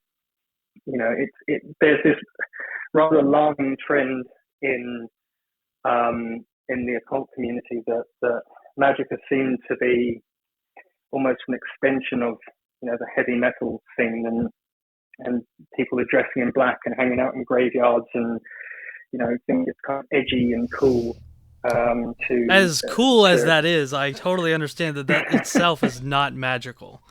there's this rather alarming trend in the occult community that magic has seemed to be almost an extension of the heavy metal scene, and people are dressing in black and hanging out in graveyards, and think it's kind of edgy and cool. As cool as that is, I totally understand that itself is not magical.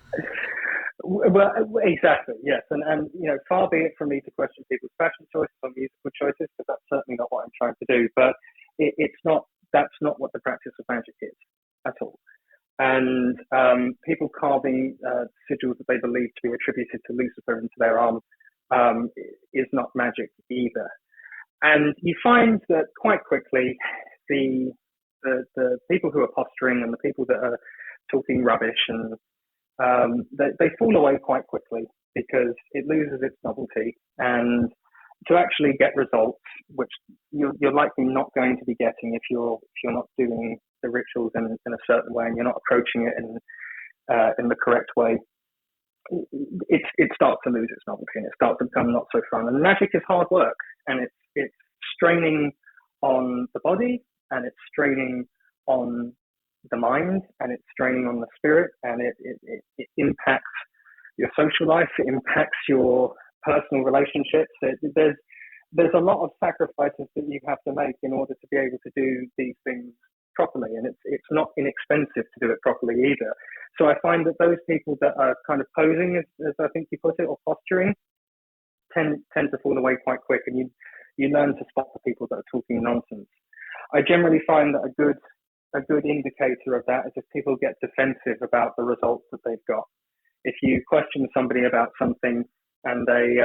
Well, exactly, yes, and far be it from me to question people's fashion choices or musical choices, because that's certainly not what I'm trying to do. But it's not. That's not what the practice of magic is at all. And people carving sigils that they believe to be attributed to Lucifer into their arm is not magic either. And you find that quite quickly the people who are posturing and the people that are talking rubbish, and they fall away quite quickly because it loses its novelty. And to actually get results, which you're likely not going to be getting if you're not doing the rituals in a certain way and you're not approaching it in the correct way, it starts to lose its novelty and it starts to become not so fun. And magic is hard work, and it's straining on the body, and it's straining on the mind, and it's straining on the spirit, and it impacts your social life, it impacts your personal relationships. There's a lot of sacrifices that you have to make in order to be able to do these things properly, and it's not inexpensive to do it properly either. So I find that those people that are kind of posing, as I think you put it, or posturing, tend to fall away quite quick, and you learn to spot the people that are talking nonsense. I generally find that a good indicator of that is if people get defensive about the results that they've got. If you question somebody about something and they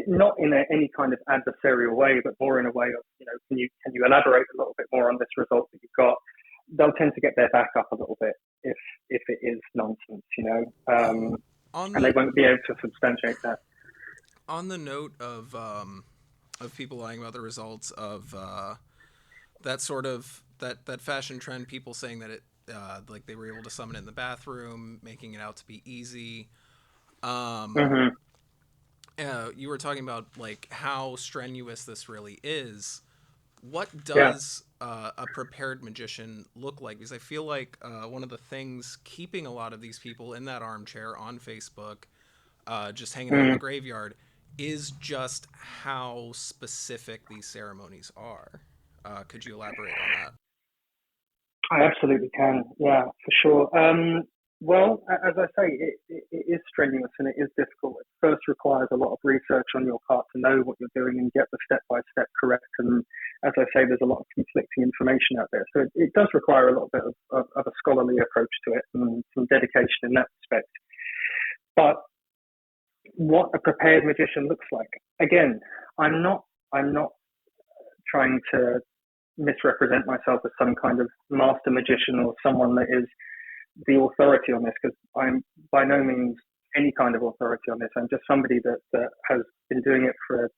not in any kind of adversarial way, but more in a way of, can you elaborate a little bit more on this result that you've got? They'll tend to get their back up a little bit if it is nonsense, and they won't be able to substantiate that. On the note of people lying about the results of that sort of that fashion trend, people saying that it like they were able to summon it in the bathroom, making it out to be easy. You were talking about like how strenuous this really is. What does a prepared magician look like? Because I feel like one of the things keeping a lot of these people in that armchair on Facebook, just hanging out in the graveyard, is just how specific these ceremonies are. Could you elaborate on that? I absolutely can. Yeah, for sure. Well, as I say, it is strenuous and it is difficult. It first requires a lot of research on your part to know what you're doing and get the step-by-step correct. And as I say, there's a lot of conflicting information out there. So it does require a little bit of a scholarly approach to it and some dedication in that respect. But what a prepared magician looks like, again, I'm not trying to misrepresent myself as some kind of master magician or someone that is the authority on this, because I'm by no means any kind of authority on this. I'm just somebody that has been doing it for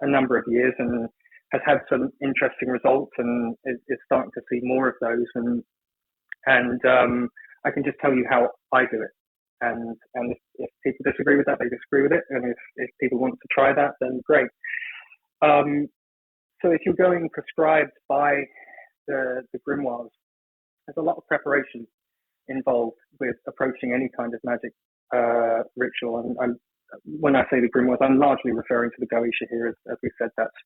a number of years and has had some interesting results and is starting to see more of those. And I can just tell you how I do it. And if people disagree with that, they disagree with it. And if people want to try that, then great. So if you're going prescribed by the grimoires, there's a lot of preparation involved with approaching any kind of magic ritual. And when I say the grimoires, I'm largely referring to the Goetia here. As we said, that's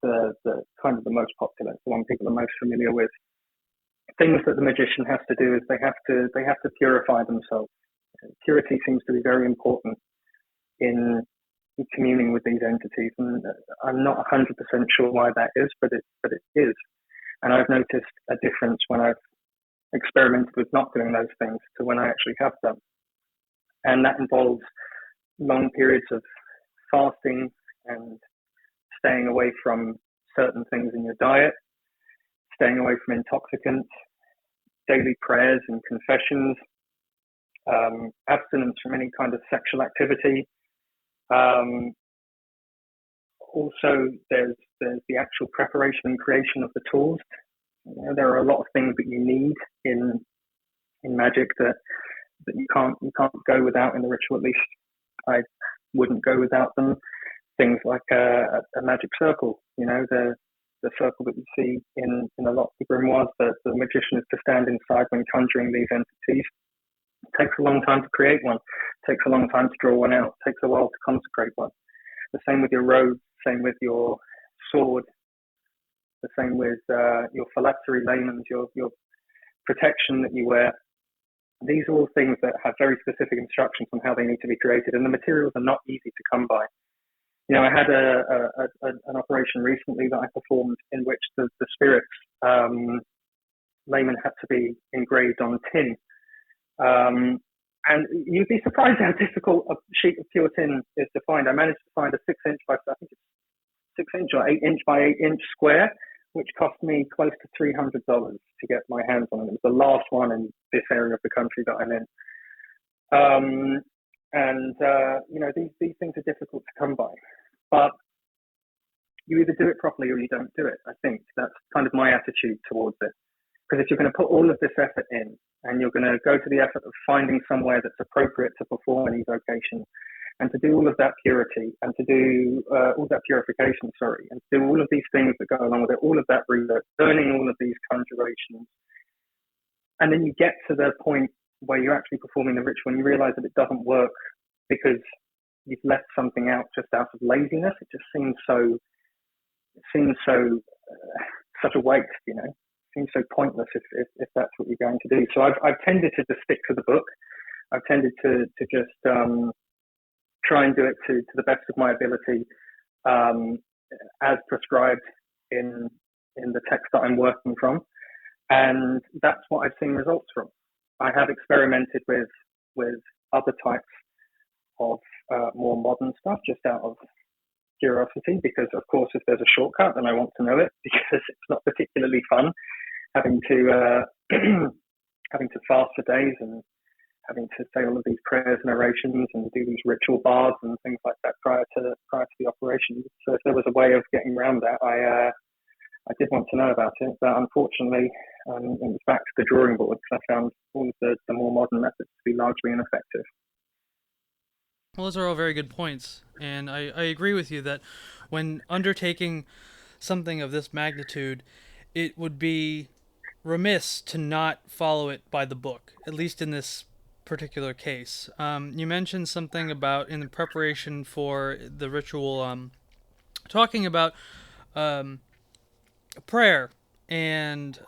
the kind of the most popular, the one people are most familiar with. Things that the magician has to do is they have to purify themselves. Purity seems to be very important in communing with these entities, and I'm not 100% sure why that is, but it is. And I've noticed a difference when I've experimented with not doing those things to when I actually have them. And that involves long periods of fasting and staying away from certain things in your diet, staying away from intoxicants, daily prayers and confessions, abstinence from any kind of sexual activity. Also, there's the actual preparation and creation of the tools. There are a lot of things that you need in magic that you can't go without in the ritual. At least I wouldn't go without them. Things like a magic circle, the circle that you see in a lot of the grimoires that the magician is to stand inside when conjuring these entities. It takes a long time to create one. It takes a long time to draw one out. It takes a while to consecrate one. The same with your robe, same with your sword, the same with your phylactery lamens, your protection that you wear. These are all things that have very specific instructions on how they need to be created, and the materials are not easy to come by. I had an operation recently that I performed in which the spirits layman had to be engraved on tin. And you'd be surprised how difficult a sheet of pure tin is to find. I managed to find a 6-inch by, I think it's 6-inch or 8-inch by 8-inch square, which cost me close to $300 to get my hands on it. It was the last one in this area of the country that I'm in. These things are difficult to come by. But you either do it properly or you don't do it, I think. That's kind of my attitude towards it. Because if you're going to put all of this effort in, and you're going to go to the effort of finding somewhere that's appropriate to perform an evocation, and to do all of that purity, and to do all that purification, and to do all of these things that go along with it, all of that research, learning all of these conjurations, and then you get to the point where you're actually performing the ritual and you realize that it doesn't work because you've left something out just out of laziness. It just seems so such a waste, It seems so pointless if that's what you're going to do. So I've tended to just stick to the book. I've tended to just try and do it to the best of my ability, as prescribed in the text that I'm working from, and that's what I've seen results from. I have experimented with other types of more modern stuff just out of curiosity, because of course if there's a shortcut then I want to know it, because it's not particularly fun having to fast for days and having to say all of these prayers and orations and do these ritual baths and things like that prior to the operation. So if there was a way of getting around that, I did want to know about it, but unfortunately it was back to the drawing board because I found all of the more modern methods to be largely ineffective. Well, those are all very good points, and I agree with you that when undertaking something of this magnitude, it would be remiss to not follow it by the book, at least in this particular case. You mentioned something about in the preparation for the ritual, talking about prayer and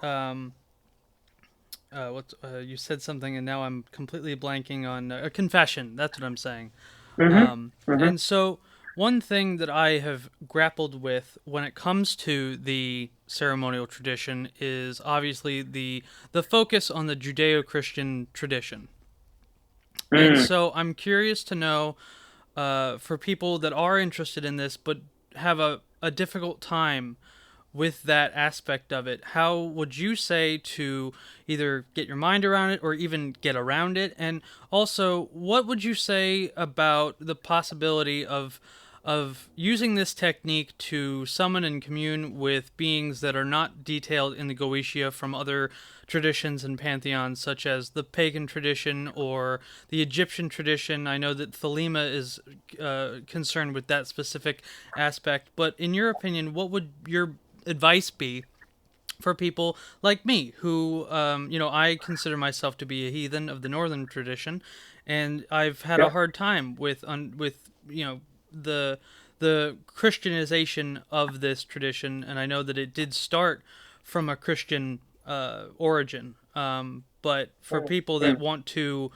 you said something, and now I'm completely blanking on a confession. That's what I'm saying. And so one thing that I have grappled with when it comes to the ceremonial tradition is obviously the focus on the Judeo-Christian tradition. And so I'm curious to know, for people that are interested in this but have a difficult time with that aspect of it, how would you say to either get your mind around it or even get around it? And also, what would you say about the possibility of using this technique to summon and commune with beings that are not detailed in the Goetia from other traditions and pantheons, such as the pagan tradition or the Egyptian tradition? I know that Thelema is concerned with that specific aspect, but in your opinion, what would your advice be for people like me who, I consider myself to be a heathen of the northern tradition, and I've had a hard time with the Christianization of this tradition, and I know that it did start from a Christian origin, but for people that want to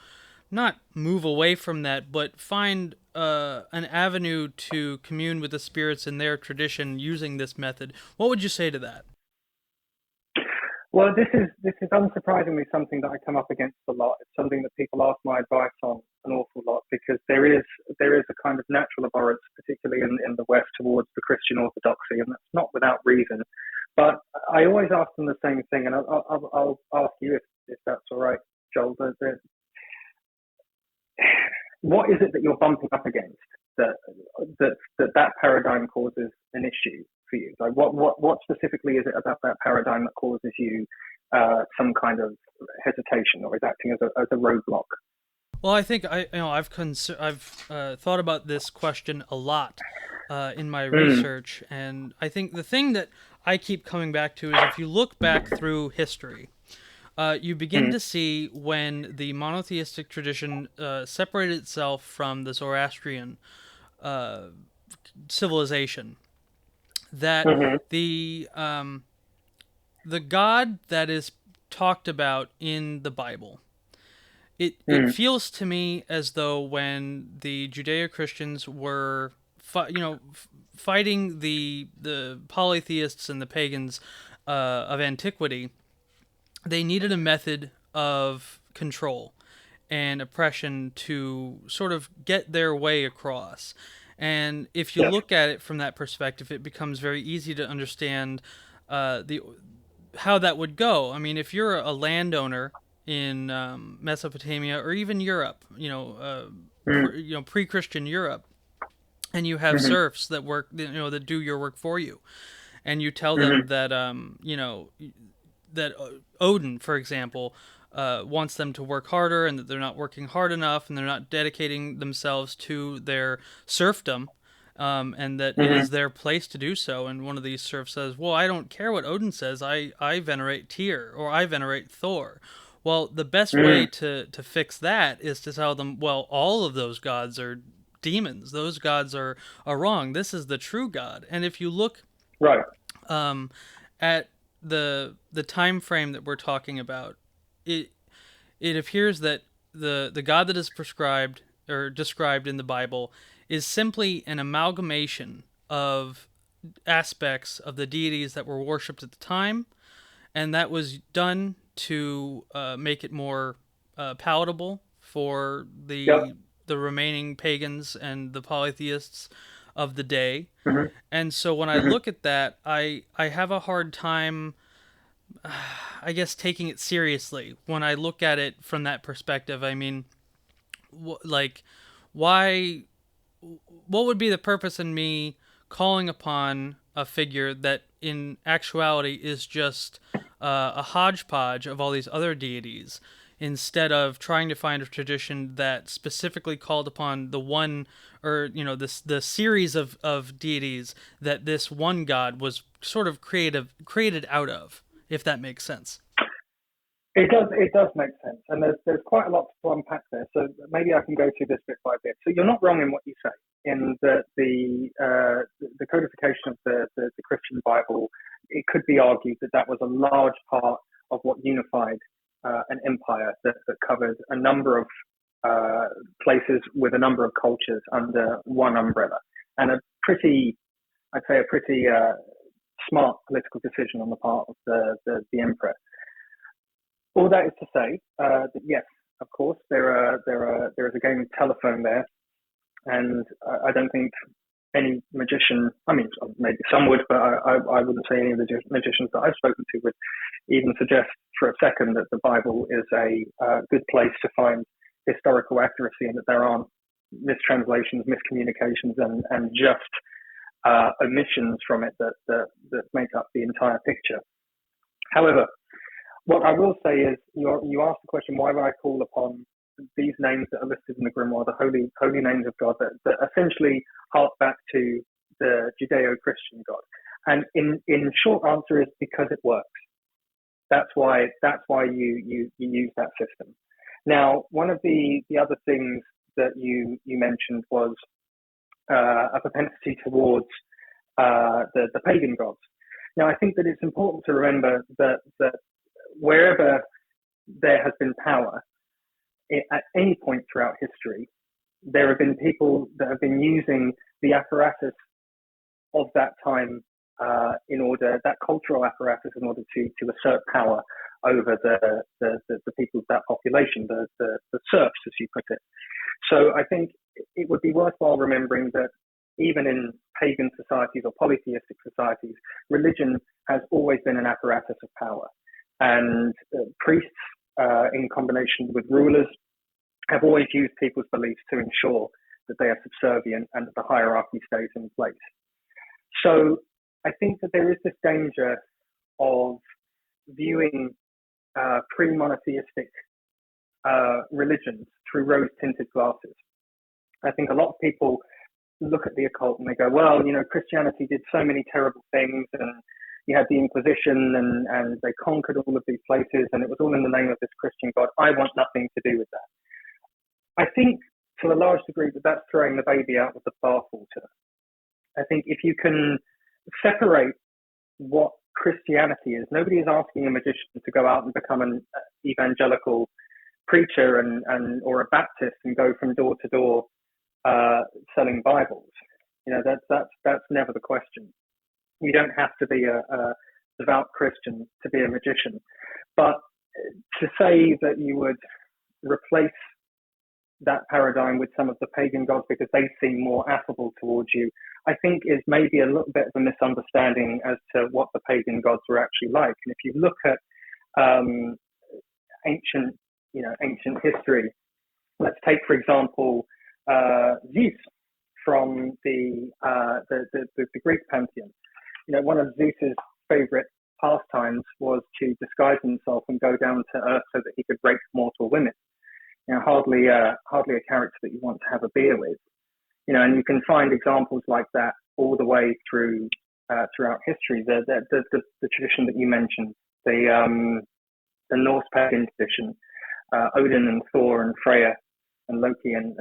not move away from that, but find an avenue to commune with the spirits in their tradition using this method, what would you say to that? Well, this is unsurprisingly something that I come up against a lot. It's something that people ask my advice on an awful lot because there is a kind of natural abhorrence, particularly in the West, towards the Christian orthodoxy, and that's not without reason. But I always ask them the same thing, and I'll ask you if that's all right, Joel. What is it that you're bumping up against that paradigm causes an issue for you? Like what specifically is it about that paradigm that causes you some kind of hesitation or is acting as a roadblock? Well, I think I've thought about this question a lot in my research, and I think the thing that I keep coming back to is if you look back through history, you begin to see when the monotheistic tradition separated itself from the Zoroastrian civilization, that the God that is talked about in the Bible, it feels to me as though when the Judeo-Christians were fighting the polytheists and the pagans of antiquity, they needed a method of control and oppression to sort of get their way across. And if you look at it from that perspective, it becomes very easy to understand how that would go. I mean, if you're a landowner in Mesopotamia or even Europe, pre-Christian Europe, and you have serfs that work, that do your work for you, and you tell them that that Odin, for example, wants them to work harder and that they're not working hard enough and they're not dedicating themselves to their serfdom, and that it is their place to do so. And one of these serfs says, well, I don't care what Odin says. I venerate Tyr or I venerate Thor. Well, the best way to fix that is to tell them, well, all of those gods are demons. Those gods are wrong. This is the true God. And if you look at the time frame that we're talking about, it appears that the God that is prescribed or described in the Bible is simply an amalgamation of aspects of the deities that were worshipped at the time, and that was done to make it more palatable for the remaining pagans and the polytheists of the day. And so when I look at that, I have a hard time, I guess, taking it seriously when I look at it from that perspective. I mean, why? What would be the purpose in me calling upon a figure that in actuality is just a hodgepodge of all these other deities, instead of trying to find a tradition that specifically called upon the one, or the series of deities that this one God was sort of created out of, if that makes sense? It does make sense, and there's quite a lot to unpack there. So maybe I can go through this bit by bit. So you're not wrong in what you say, in that the codification of the Christian Bible, it could be argued that was a large part of what unified an empire that covered a number of places with a number of cultures under one umbrella, and I'd say a pretty smart political decision on the part of the emperor. All that is to say that yes, of course, there is a game of telephone there, and I don't think any magician, I mean, maybe some would, but I wouldn't say any of the magicians that I've spoken to would even suggest for a second that the Bible is a good place to find historical accuracy and that there aren't mistranslations, miscommunications, and just omissions from it that make up the entire picture. However, what I will say is, you asked the question, why would I call upon these names that are listed in the Grimoire, the holy names of God, that essentially hark back to the Judeo-Christian God? And in short answer is because it works. That's why you use that system. Now, one of the other things that you mentioned was a propensity towards the pagan gods. Now, I think that it's important to remember that wherever there has been power, at any point throughout history, there have been people that have been using the apparatus of that time that cultural apparatus in order to assert power over the people of that population, the serfs, as you put it. So I think it would be worthwhile remembering that even in pagan societies or polytheistic societies, religion has always been an apparatus of power. And priests, in combination with rulers, have always used people's beliefs to ensure that they are subservient and that the hierarchy stays in place. So I think that there is this danger of viewing pre-monotheistic religions through rose-tinted glasses. I think a lot of people look at the occult and they go, well, Christianity did so many terrible things, and you had the Inquisition, and they conquered all of these places, and it was all in the name of this Christian God. I want nothing to do with that. I think to a large degree that's throwing the baby out with the bathwater. I think if you can separate what Christianity is, nobody is asking a magician to go out and become an evangelical preacher or a Baptist and go from door to door selling Bibles. That's never the question. You don't have to be a devout Christian to be a magician. But to say that you would replace that paradigm with some of the pagan gods because they seem more affable towards you, I think is maybe a little bit of a misunderstanding as to what the pagan gods were actually like. And if you look at ancient history, let's take, for example, Zeus from the Greek pantheon. One of Zeus's favorite pastimes was to disguise himself and go down to earth so that he could rape mortal women. Hardly a character that you want to have a beer with. And you can find examples like that all the way through throughout history. The tradition that you mentioned, the Norse pagan tradition, Odin and Thor and Freya and Loki and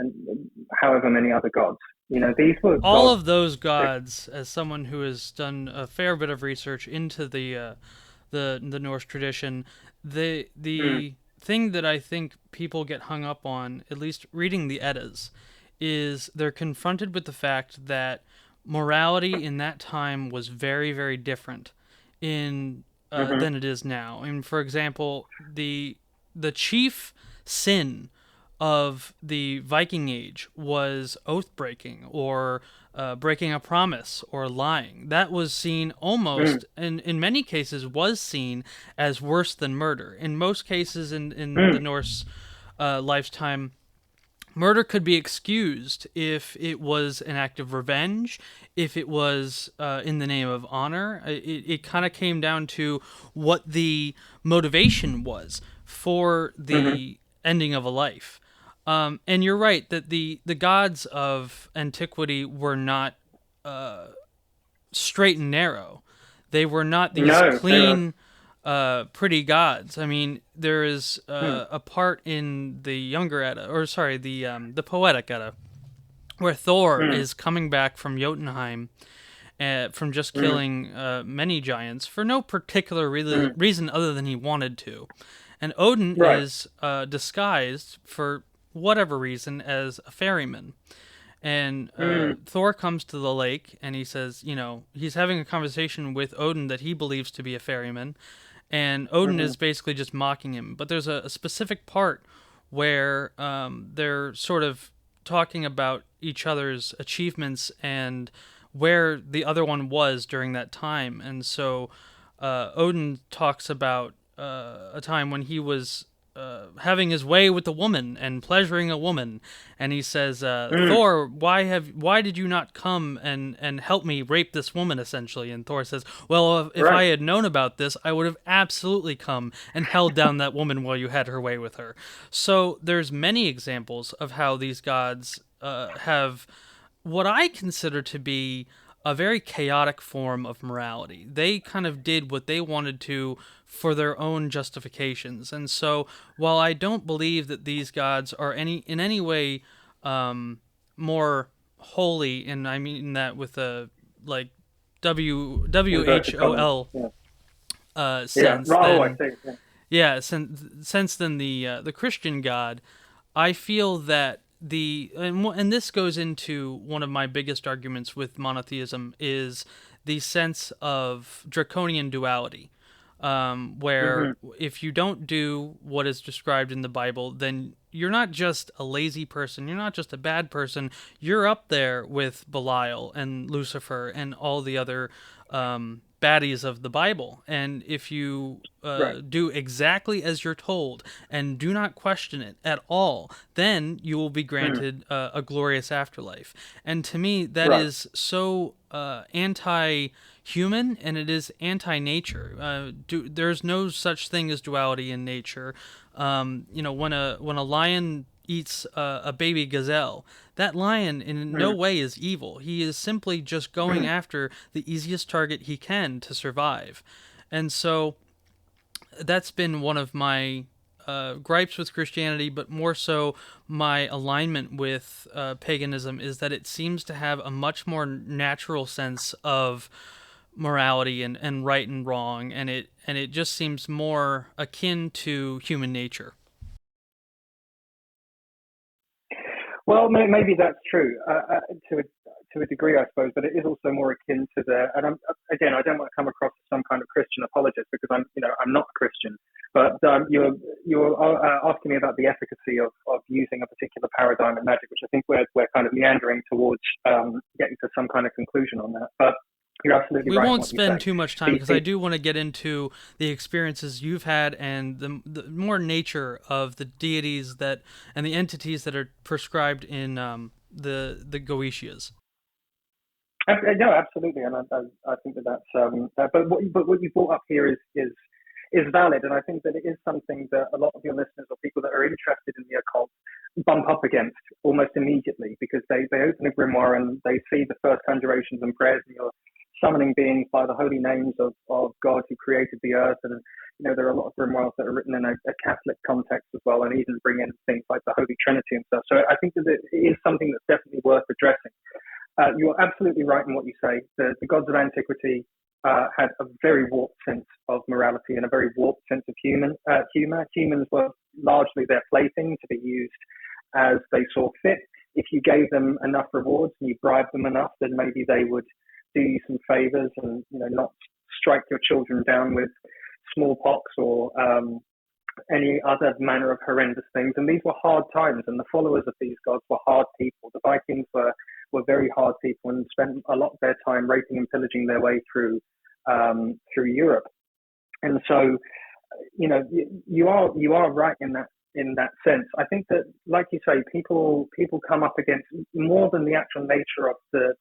however many other gods. These were all gods of those gods. As someone who has done a fair bit of research into the Norse tradition, the thing that I think people get hung up on, at least reading the Eddas, is they're confronted with the fact that morality in that time was very, very different than it is now. And for example, the chief sin of the Viking Age was oath breaking or breaking a promise or lying. That was seen almost, in many cases, was seen as worse than murder. In most cases in the Norse lifetime, murder could be excused if it was an act of revenge, if it was in the name of honor. It kind of came down to what the motivation was for the ending of a life. And you're right that the gods of antiquity were not straight and narrow. They were not these clean, pretty gods. I mean, there is a part in the Younger Edda, the Poetic Edda, where Thor is coming back from Jotunheim from just killing many giants for no particular reason other than he wanted to. And Odin is disguised for whatever reason as a ferryman. And Thor comes to the lake and he says, he's having a conversation with Odin that he believes to be a ferryman. And Odin is basically just mocking him. But there's a specific part where they're sort of talking about each other's achievements and where the other one was during that time. And so Odin talks about a time when he was having his way with a woman and pleasuring a woman, and he says, Thor, why did you not come and help me rape this woman, essentially? And Thor says, well, if I had known about this, I would have absolutely come and held down that woman while you had her way with her. So there's many examples of how these gods have what I consider to be a very chaotic form of morality. They kind of did what they wanted to for their own justifications. And so while I don't believe that these gods are in any way more holy, and I mean that with a like WHOL sense, sense than the Christian God, I feel that and this goes into one of my biggest arguments with monotheism is the sense of draconian duality, where Mm-hmm. if you don't do what is described in the Bible, then you're not just a lazy person, you're not just a bad person, you're up there with Belial and Lucifer and all the other baddies of the Bible. And if you Right. do exactly as you're told and do not question it at all, then you will be Mm. granted a glorious afterlife. And to me, that Right. is so anti-human, and it is anti-nature. There's no such thing as duality in nature. When a lion eats a baby gazelle, that lion in no Mm. way is evil. He is simply just going after the easiest target he can to survive. And so that's been one of my gripes with Christianity, but more so my alignment with paganism, is that it seems to have a much more natural sense of morality and right and wrong, and it just seems more akin to human nature. Well, maybe that's true to a degree, I suppose, but it is also more akin to the. And again, I don't want to come across as some kind of Christian apologist because I'm not Christian. But you're asking me about the efficacy of using a particular paradigm in magic, which I think we're kind of meandering towards getting to some kind of conclusion on that. But you're absolutely We right in won't what you say. spend too much time because I do want to get into the experiences you've had and the more nature of the deities that and the entities that are prescribed in the Goetias. No, absolutely, and I think that's. But what you brought up here is valid, and I think that it is something that a lot of your listeners or people that are interested in the occult bump up against almost immediately because they open a grimoire and they see the first conjurations and prayers, and you're summoning beings by the holy names of God who created the earth, and there are a lot of grimoires that are written in a Catholic context as well, and even bring in things like the Holy Trinity and stuff. So I think that it is something that's definitely worth addressing. You're absolutely right in what you say. The gods of antiquity had a very warped sense of morality and a very warped sense of humor. Humans were largely their plaything to be used as they saw fit. If you gave them enough rewards and you bribed them enough, then maybe they would do you some favors and not strike your children down with smallpox or any other manner of horrendous things. And these were hard times, and the followers of these gods were hard people. The Vikings were very hard people and spent a lot of their time raping and pillaging their way through Europe. And so, you are right in that sense. I think that, like you say, people come up against more than the actual nature of the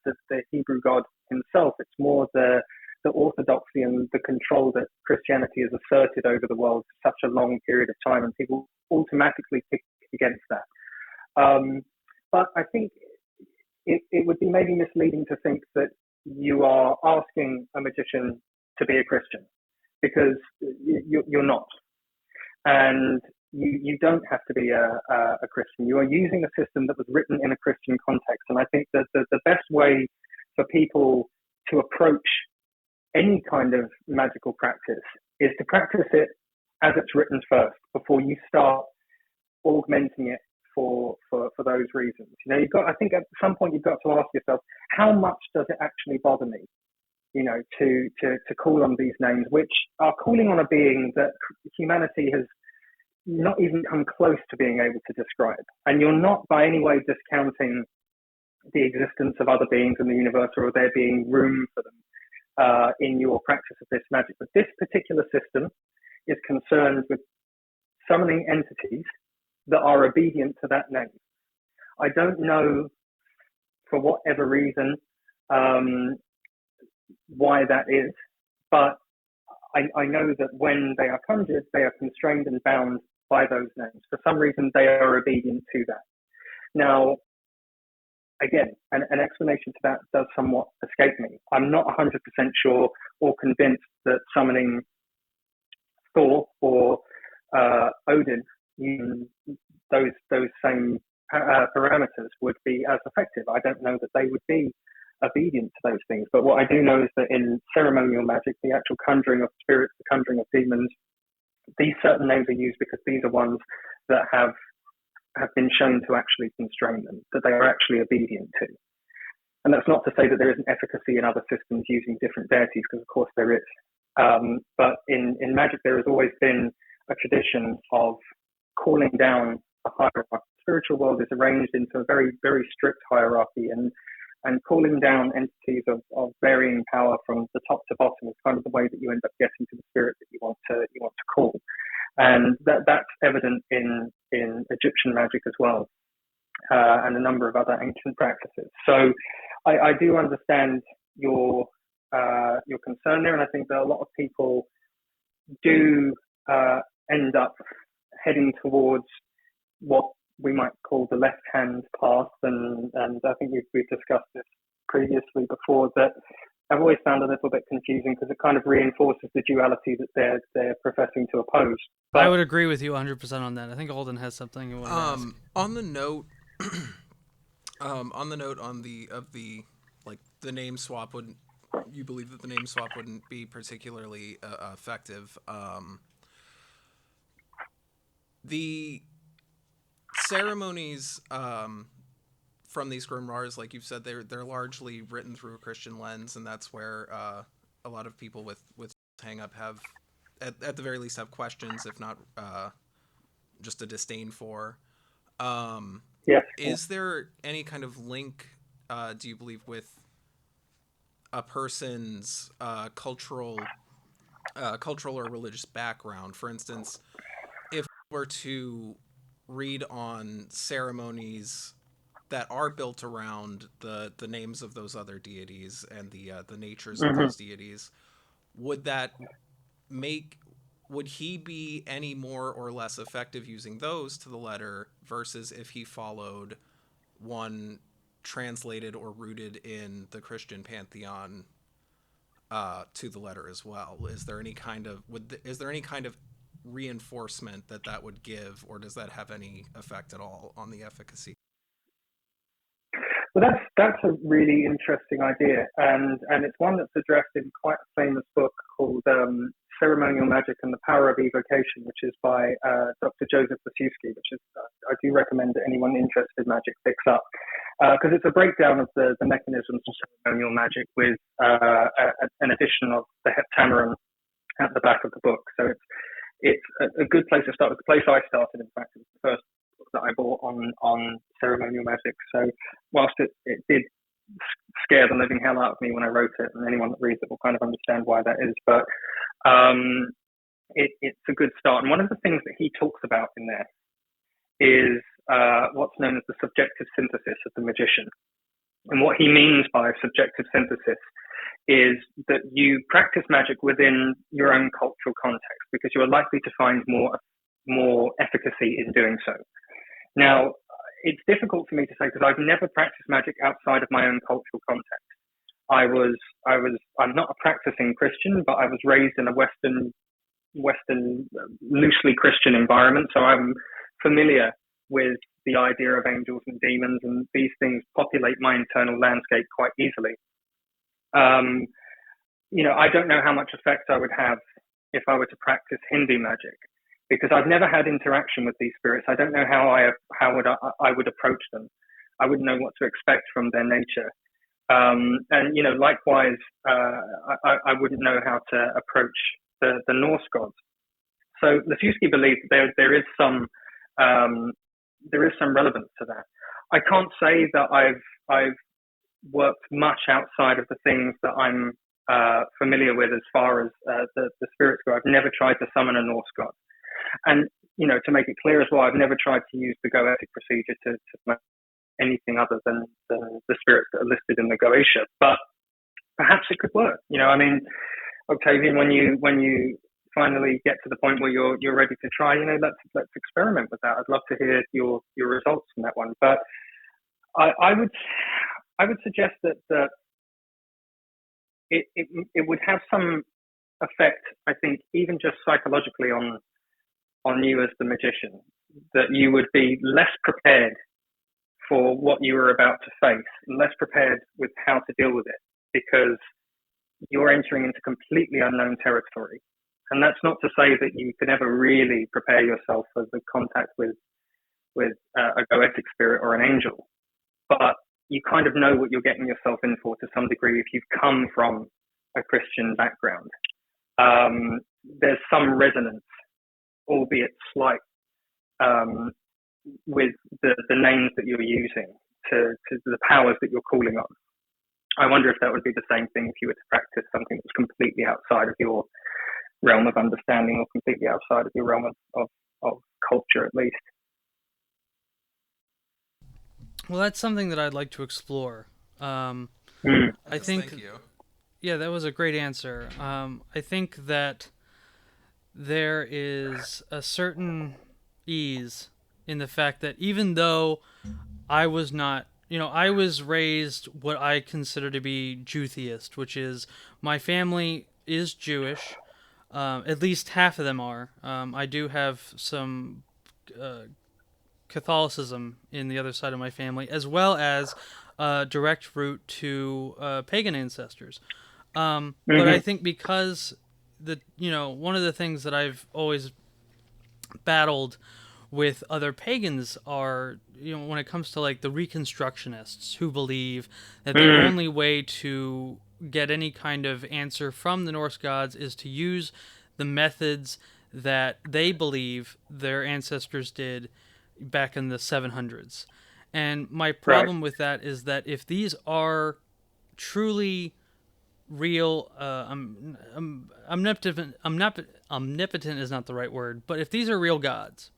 Hebrew God himself. It's more the orthodoxy and the control that Christianity has asserted over the world for such a long period of time, and people automatically kick against that. But I think it would be maybe misleading to think that you are asking a magician to be a Christian, because you're not. And you don't have to be a Christian. You are using a system that was written in a Christian context. And I think that the best way for people to approach any kind of magical practice is to practice it as it's written first before you start augmenting it for those reasons. I think at some point you've got to ask yourself, how much does it actually bother me, to call on these names, which are calling on a being that humanity has not even come close to being able to describe. And you're not by any way discounting the existence of other beings in the universe or there being room for them in your practice of this magic. But this particular system is concerned with summoning entities that are obedient to that name. I don't know, for whatever reason, why that is, but I know that when they are conjured, they are constrained and bound by those names. For some reason, they are obedient to that. Now, again, an explanation to that does somewhat escape me. I'm not 100% sure or convinced that summoning Thor or Odin using those same parameters would be as effective. I don't know that they would be obedient to those things. But what I do know is that in ceremonial magic, the actual conjuring of spirits, the conjuring of demons, these certain names are used because these are ones that have have been shown to actually constrain them, that they are actually obedient to. And that's not to say that there isn't efficacy in other systems using different deities, because of course there is. But in magic, there has always been a tradition of calling down a hierarchy. The spiritual world is arranged into a very, very strict hierarchy, and calling down entities of varying power from the top to bottom is kind of the way that you end up getting to the spirit that you want to call. And that's evident in Egyptian magic as well, and a number of other ancient practices. So I do understand your concern there, and I think that a lot of people do end up heading towards what we might call the left-hand path, and I think we've discussed this previously before, that I've always found a little bit confusing because it kind of reinforces the duality that they're professing to oppose. But I would agree with you 100% on that. I think Alden has something you want to ask. On the note, on the name swap, wouldn't you believe that the name swap wouldn't be particularly effective? The ceremonies from these grimoires, like you've said, they're largely written through a Christian lens, and that's where a lot of people with hang up have, at the very least, have questions, if not just a disdain for. Is there any kind of link, do you believe, with a person's cultural or religious background? For instance, if we were to read on ceremonies that are built around the names of those other deities and the natures of those deities, would he be any more or less effective using those to the letter versus if he followed one translated or rooted in the Christian pantheon to the letter as well? Is there any kind of reinforcement that would give, or does that have any effect at all on the efficacy? Well, that's a really interesting idea, and it's one that's addressed in quite a famous book called Ceremonial Magic and the Power of Evocation, which is by Dr. Joseph Lasiewski, which is I do recommend that anyone interested in magic picks up, because it's a breakdown of the mechanisms of ceremonial magic with an addition of the heptameron at the back of the book. So it's a good place to start. It's the place I started, in fact. It was the first book that I bought on ceremonial magic. So whilst it did scare the living hell out of me when I wrote it, and anyone that reads it will kind of understand why that is, but it's a good start. And one of the things that he talks about in there is what's known as the subjective synthesis of the magician. And what he means by subjective synthesis is that you practice magic within your own cultural context because you are likely to find more efficacy in doing so. Now, it's difficult for me to say because I've never practiced magic outside of my own cultural context. I'm not a practicing Christian, but I was raised in a Western loosely Christian environment, so I'm familiar with the idea of angels and demons, and these things populate my internal landscape quite easily. I don't know how much effect I would have if I were to practice Hindu magic, because I've never had interaction with these spirits. I don't know how I would approach them. I wouldn't know what to expect from their nature. Likewise, I wouldn't know how to approach the Norse gods. So Lasiewski believes there is some relevance to that. I can't say that I've worked much outside of the things that I'm familiar with as far as the spirits go. I've never tried to summon a Norse god, and to make it clear as well, I've never tried to use the Goetic procedure to make anything other than the spirits that are listed in the Goetia. But perhaps it could work. Octavian, when you finally get to the point where you're ready to try, let's experiment with that. I'd love to hear your results from that one. But I would suggest that it would have some effect, I think, even just psychologically on you as the magician, that you would be less prepared for what you were about to face, and less prepared with how to deal with it, because you're entering into completely unknown territory. And that's not to say that you can ever really prepare yourself for the contact with with a goetic spirit or an angel, but you kind of know what you're getting yourself in for to some degree if you've come from a Christian background. There's some resonance, albeit slight, with the names that you're using to the powers that you're calling on. I wonder if that would be the same thing if you were to practice something that's completely outside of your realm of understanding or completely outside of your realm of culture, at least. Well, that's something that I'd like to explore. I think, Thank you. yeah, that was a great answer. I think that there is a certain ease in the fact that even though I was not, I was raised what I consider to be Jewtheist, which is my family is Jewish. At least half of them are. I do have some Catholicism in the other side of my family, as well as a direct route to pagan ancestors. But I think because one of the things that I've always battled with other pagans are, when it comes to like the Reconstructionists who believe that the only way to get any kind of answer from the Norse gods is to use the methods that they believe their ancestors did back in the 700s. And my problem with that is that if these are truly real, omnipotent is not the right word, but if these are real gods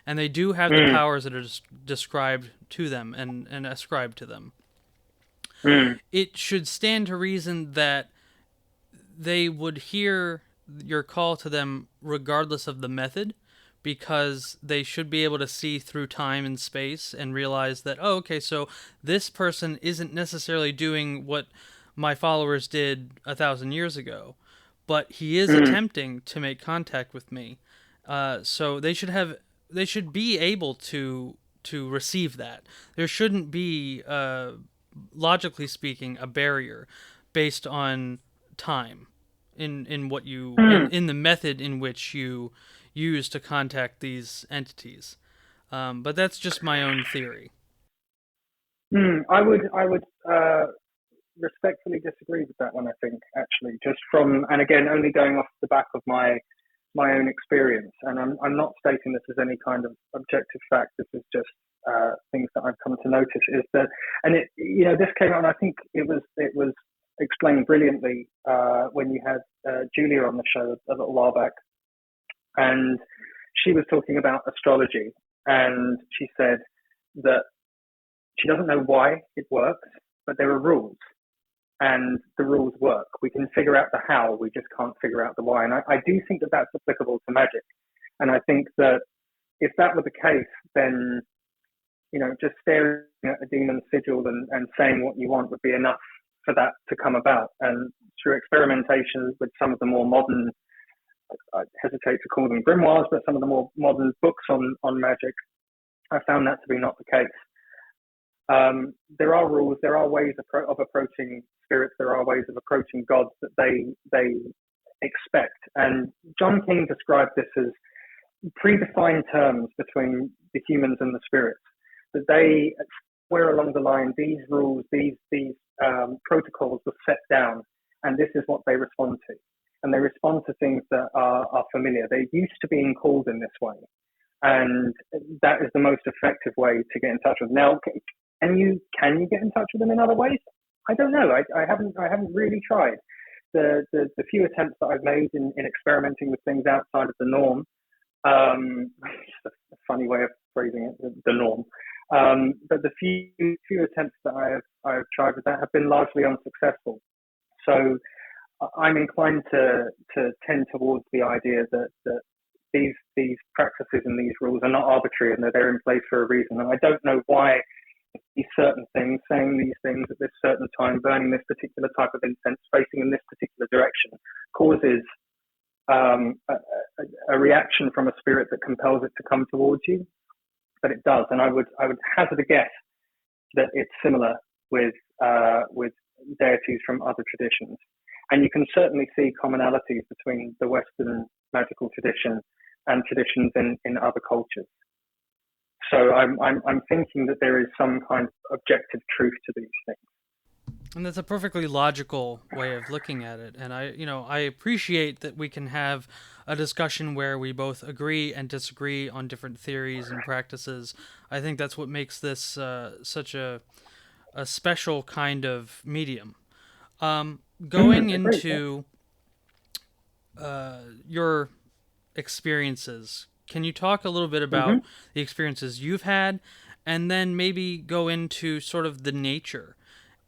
and they do have the powers that are described to them and ascribed to them, it should stand to reason that they would hear your call to them regardless of the method, because they should be able to see through time and space and realize that, oh, okay, so this person isn't necessarily doing what my followers did 1,000 years ago, but he is attempting to make contact with me. So they should be able to receive that. There shouldn't be, logically speaking, a barrier based on time in what you in the method in which you use to contact these entities. But that's just my own theory. I would respectfully disagree with that one. I think actually, just from, and again, only going off the back of my own experience, and I'm not stating this as any kind of objective fact. This is just things that I've come to notice. Is that, and it, this came out, and I think it was explained brilliantly when you had Julia on the show a little while back, and she was talking about astrology, and she said that she doesn't know why it works, but there are rules, and the rules work. We can figure out the how, we just can't figure out the why. And I do think that that's applicable to magic. And I think that if that were the case, then, just staring at a demon's sigil and saying what you want would be enough for that to come about. And through experimentation with some of the more modern, I hesitate to call them grimoires, but some of the more modern books on magic, I found that to be not the case. There are rules, there are ways of approaching spirits, there are ways of approaching gods that they expect. And John King described this as predefined terms between the humans and the spirits, that they, where along the line, these rules, these protocols were set down, and this is what they respond to. And they respond to things that are familiar. They're used to being called in this way. And that is the most effective way to get in touch with them. Now, can you get in touch with them in other ways? I don't know. I haven't really tried. The few attempts that I've made in experimenting with things outside of the norm, just a funny way of phrasing it, the norm. But the few attempts that I've tried with that have been largely unsuccessful. So I'm inclined to tend towards the idea that these practices and these rules are not arbitrary and that they're in place for a reason. And I don't know why these certain things, saying these things at this certain time, burning this particular type of incense, facing in this particular direction, causes a reaction from a spirit that compels it to come towards you. But it does, and I would hazard a guess that it's similar with deities from other traditions. And you can certainly see commonalities between the Western magical tradition and traditions in other cultures. So I'm thinking that there is some kind of objective truth to these things. And that's a perfectly logical way of looking at it. And I appreciate that we can have a discussion where we both agree and disagree on different theories and practices. I think that's what makes this such a special kind of medium. Going Agreed, yeah. into your experiences, can you talk a little bit about Hmm. the experiences you've had, and then maybe go into sort of the nature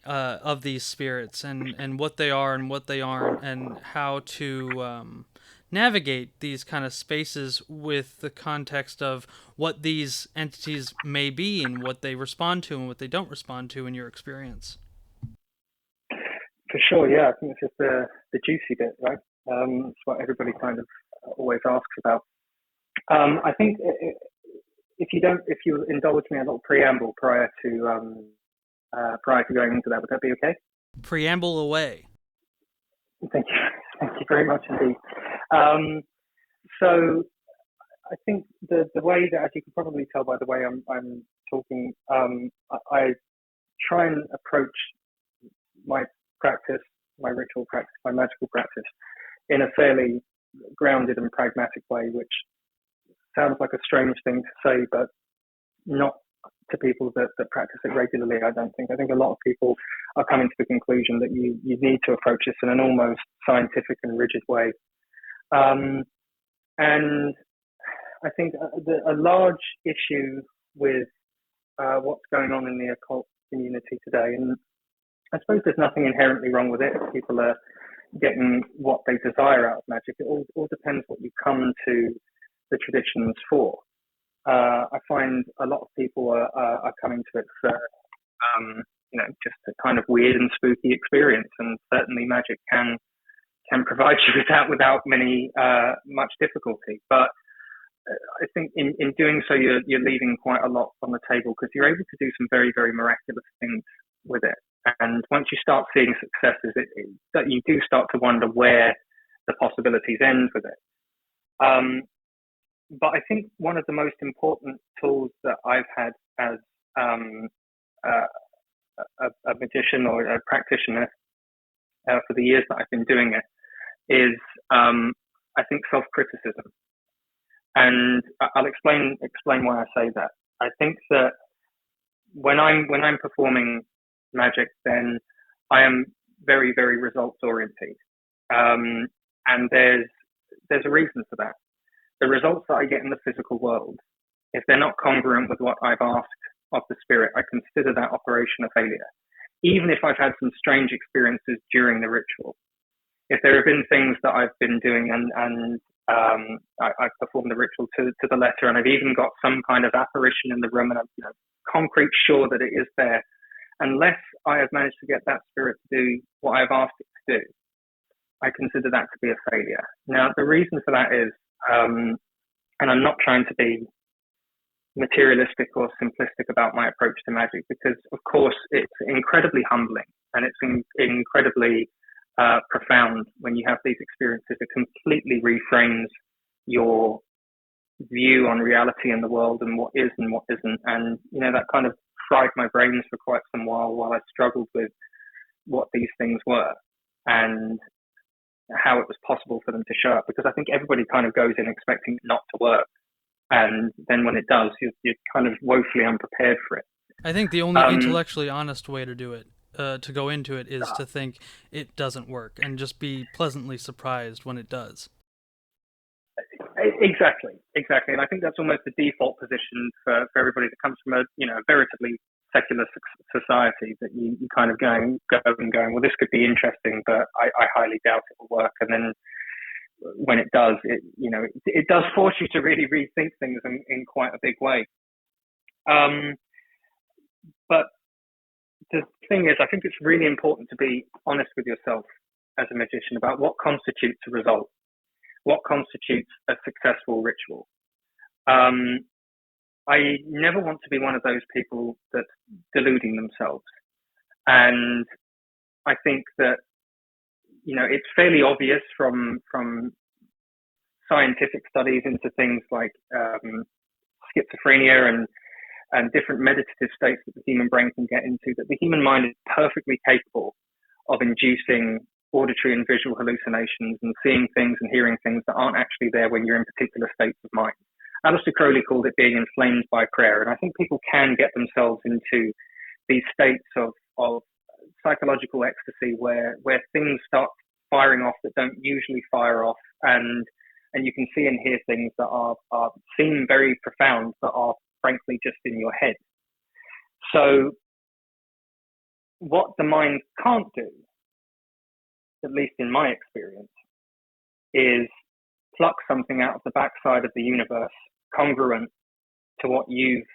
of these spirits and what they are and what they aren't, and how to navigate these kind of spaces with the context of what these entities may be and what they respond to and what they don't respond to in your experience? For sure, yeah. I think this is the juicy bit, right? It's what everybody kind of always asks about. I think if you indulge me a little preamble prior to going into that, would that be okay? Preamble away. Thank you, thank you very much indeed. Um, so I think the way that, as you can probably tell by the way I'm talking, I try and approach my practice, my ritual practice, my magical practice, in a fairly grounded and pragmatic way, which sounds like a strange thing to say, but not to people that practice it regularly. I don't think. I think a lot of people are coming to the conclusion that you need to approach this in an almost scientific and rigid way. Um, and I think a large issue with what's going on in the occult community today, and I suppose there's nothing inherently wrong with it. People are getting what they desire out of magic. It all depends what you come to the traditions for. I find a lot of people are coming to it for, just a kind of weird and spooky experience, and certainly magic can provide you with that without much difficulty. But I think in doing so, you're leaving quite a lot on the table, because you're able to do some very, very miraculous things with it. And once you start seeing successes, that you do start to wonder where the possibilities end with it. But I think one of the most important tools that I've had as a magician or a practitioner for the years that I've been doing it is, I think, self-criticism. And I'll explain why I say that. I think that when I'm performing magic, then I am very, very results oriented, and there's a reason for that. The results that I get in the physical world, if they're not congruent with what I've asked of the spirit, I consider that operation a failure, even if I've had some strange experiences during the ritual. If there have been things that I've been doing and I've performed the ritual to the letter, and I've even got some kind of apparition in the room, and I'm concrete sure that it is there, unless I have managed to get that spirit to do what I've asked it to do, I consider that to be a failure. Now, the reason for that is, and I'm not trying to be materialistic or simplistic about my approach to magic, because of course it's incredibly humbling, and it's incredibly profound when you have these experiences. It completely reframes your view on reality in the world and what is and what isn't. And that kind of fried my brains for quite some while I struggled with what these things were and how it was possible for them to show up, because I think everybody kind of goes in expecting it not to work, and then when it does, you're kind of woefully unprepared for it. I think the only intellectually honest way to do it, to go into it, is to think it doesn't work and just be pleasantly surprised when it does. Exactly, and I think that's almost the default position for everybody that comes from a veritably secular society, that you kind of going, well, this could be interesting, but I highly doubt it will work. And then when it does, it does force you to really rethink things in quite a big way. But the thing is, I think it's really important to be honest with yourself as a magician about what constitutes a result, what constitutes a successful ritual. I never want to be one of those people that's deluding themselves. And I think that, it's fairly obvious from scientific studies into things like schizophrenia and and different meditative states that the human brain can get into, that the human mind is perfectly capable of inducing auditory and visual hallucinations and seeing things and hearing things that aren't actually there when you're in particular states of mind. Aleister Crowley called it being inflamed by prayer. And I think people can get themselves into these states of psychological ecstasy where things start firing off that don't usually fire off, and you can see and hear things that are seem very profound but are frankly just in your head. So what the mind can't do, at least in my experience, is pluck something out of the backside of the universe congruent to what you've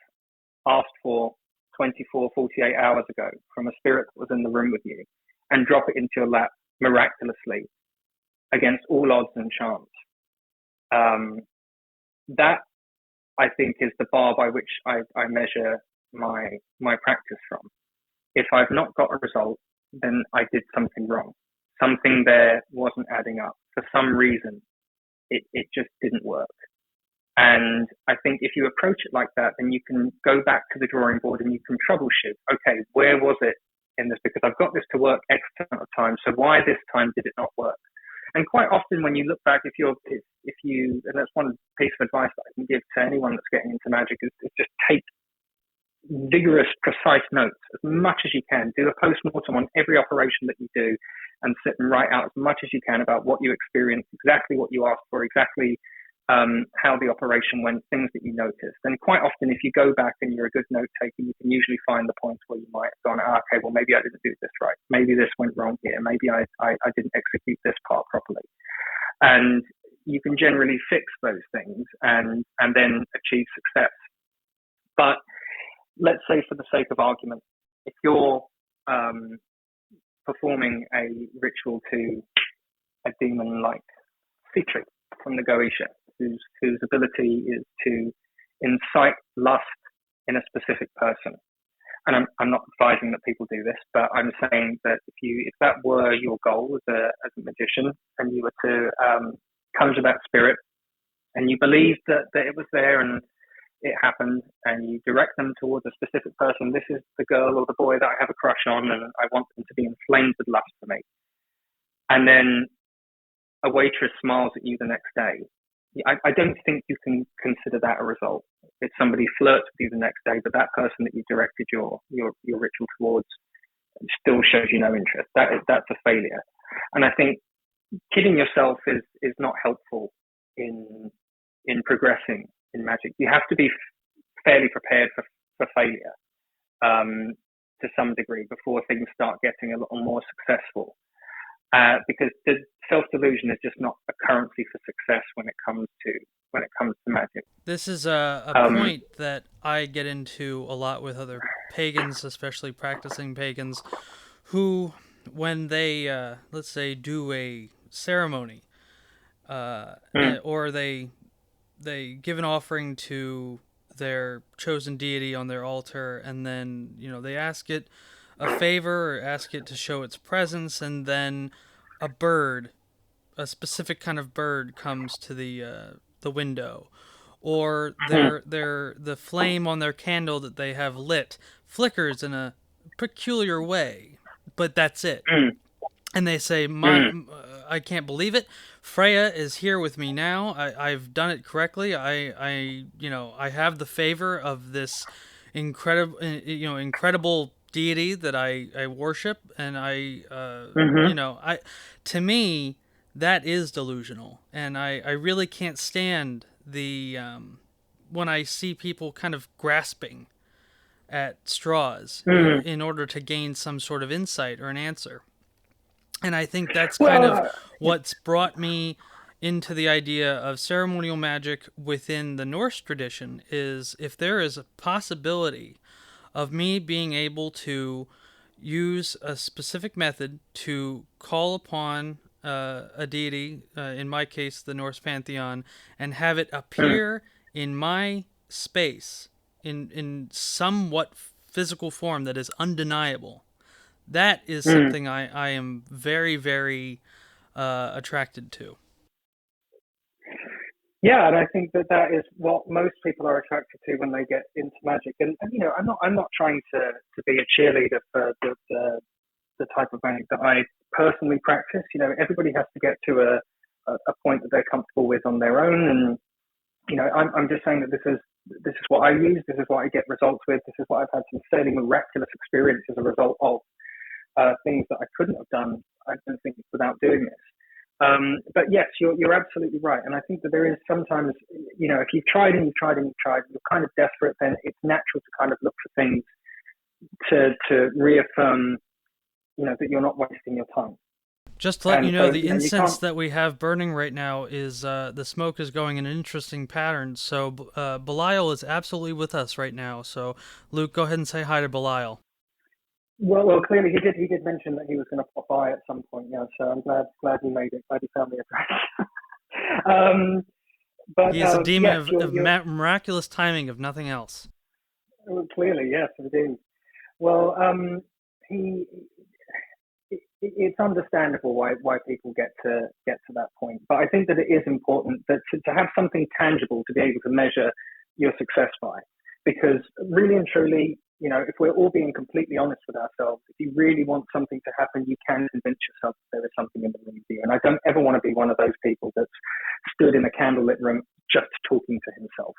asked for 24, 48 hours ago from a spirit that was in the room with you, and drop it into your lap miraculously against all odds and chance. That, I think, is the bar by which I measure my practice from. If I've not got a result, then I did something wrong. Something there wasn't adding up. For some reason, it just didn't work. And I think if you approach it like that, then you can go back to the drawing board and you can troubleshoot. Okay, where was it in this? Because I've got this to work X amount of time, so why this time did it not work? And quite often when you look back, if you, and that's one piece of advice that I can give to anyone that's getting into magic, is just take vigorous, precise notes as much as you can. Do a post-mortem on every operation that you do and sit and write out as much as you can about what you experienced, exactly what you asked for, exactly how the operation went, things that you noticed. And quite often, if you go back and you're a good note taker, you can usually find the points where you might have gone, okay, well, maybe I didn't do this right. Maybe this went wrong here. Maybe I didn't execute this part properly. And you can generally fix those things and then achieve success. But let's say, for the sake of argument, if you're performing a ritual to a demon like Sitri from the Goetia, whose ability is to incite lust in a specific person. And I'm not advising that people do this, but I'm saying that if that were your goal as a magician, and you were to conjure that spirit, and you believed that it was there and it happened, and you direct them towards a specific person, this is the girl or the boy that I have a crush on, and I want them to be inflamed with lust for me. And then a waitress smiles at you the next day. I don't think you can consider that a result. If somebody flirts with you the next day, but that person that you directed your ritual towards still shows you no interest, that's a failure. And I think kidding yourself is not helpful in progressing in magic. You have to be fairly prepared for failure to some degree before things start getting a little more successful. Because the self-delusion is just not a currency for success when it comes to magic. This is a point that I get into a lot with other pagans, especially practicing pagans, who, when they let's say do a ceremony, or they give an offering to their chosen deity on their altar, and then they ask it a favor or ask it to show its presence, and then a specific kind of bird comes to the window, or the flame on their candle that they have lit flickers in a peculiar way, but that's it. And they say, I can't believe it. Freya is here with me now. I've done it correctly. I have the favor of this incredible deity that I worship, and to me, that is delusional, and I really can't stand the when I see people kind of grasping at straws in order to gain some sort of insight or an answer. And I think that's kind of what's brought me into the idea of ceremonial magic within the Norse tradition, is if there is a possibility of me being able to use a specific method to call upon a deity, in my case the Norse pantheon, and have it appear in my space in somewhat physical form that is undeniable, that is something I am very, very attracted to. Yeah, and I think that that is what most people are attracted to when they get into magic. And you know, I'm not trying to be a cheerleader for the type of magic that I personally practice. You know, everybody has to get to a point that they're comfortable with on their own. And you know, I'm just saying that this is what I use. This is what I get results with. This is what I've had some fairly miraculous experience as a result of things that I couldn't have done, I don't think, without doing this. But yes, you're absolutely right. And I think that there is sometimes, you know, if you've tried and you've tried and you've tried, you're kind of desperate, then it's natural to kind of look for things to reaffirm, you know, that you're not wasting your time. Just to let And you know, so, the you know, you incense can't. that we have burning right now is the smoke is going in an interesting pattern. So Belial is absolutely with us right now. So Luke, go ahead and say hi to Belial. Well, clearly he did mention that he was going to pop by at some point. Yeah, so I'm glad he made it. Glad he found the address. um, but He is a demon yes, of miraculous timing, if nothing else. clearly yes, indeed. Well, he it's understandable why people get to that point, but I think that it is important that to have something tangible to be able to measure your success by, because really and truly, you know, if we're all being completely honest with ourselves, if you really want something to happen, you can convince yourself that there is something in the room with you. And I don't ever want to be one of those people that's stood in a candlelit room just talking to himself.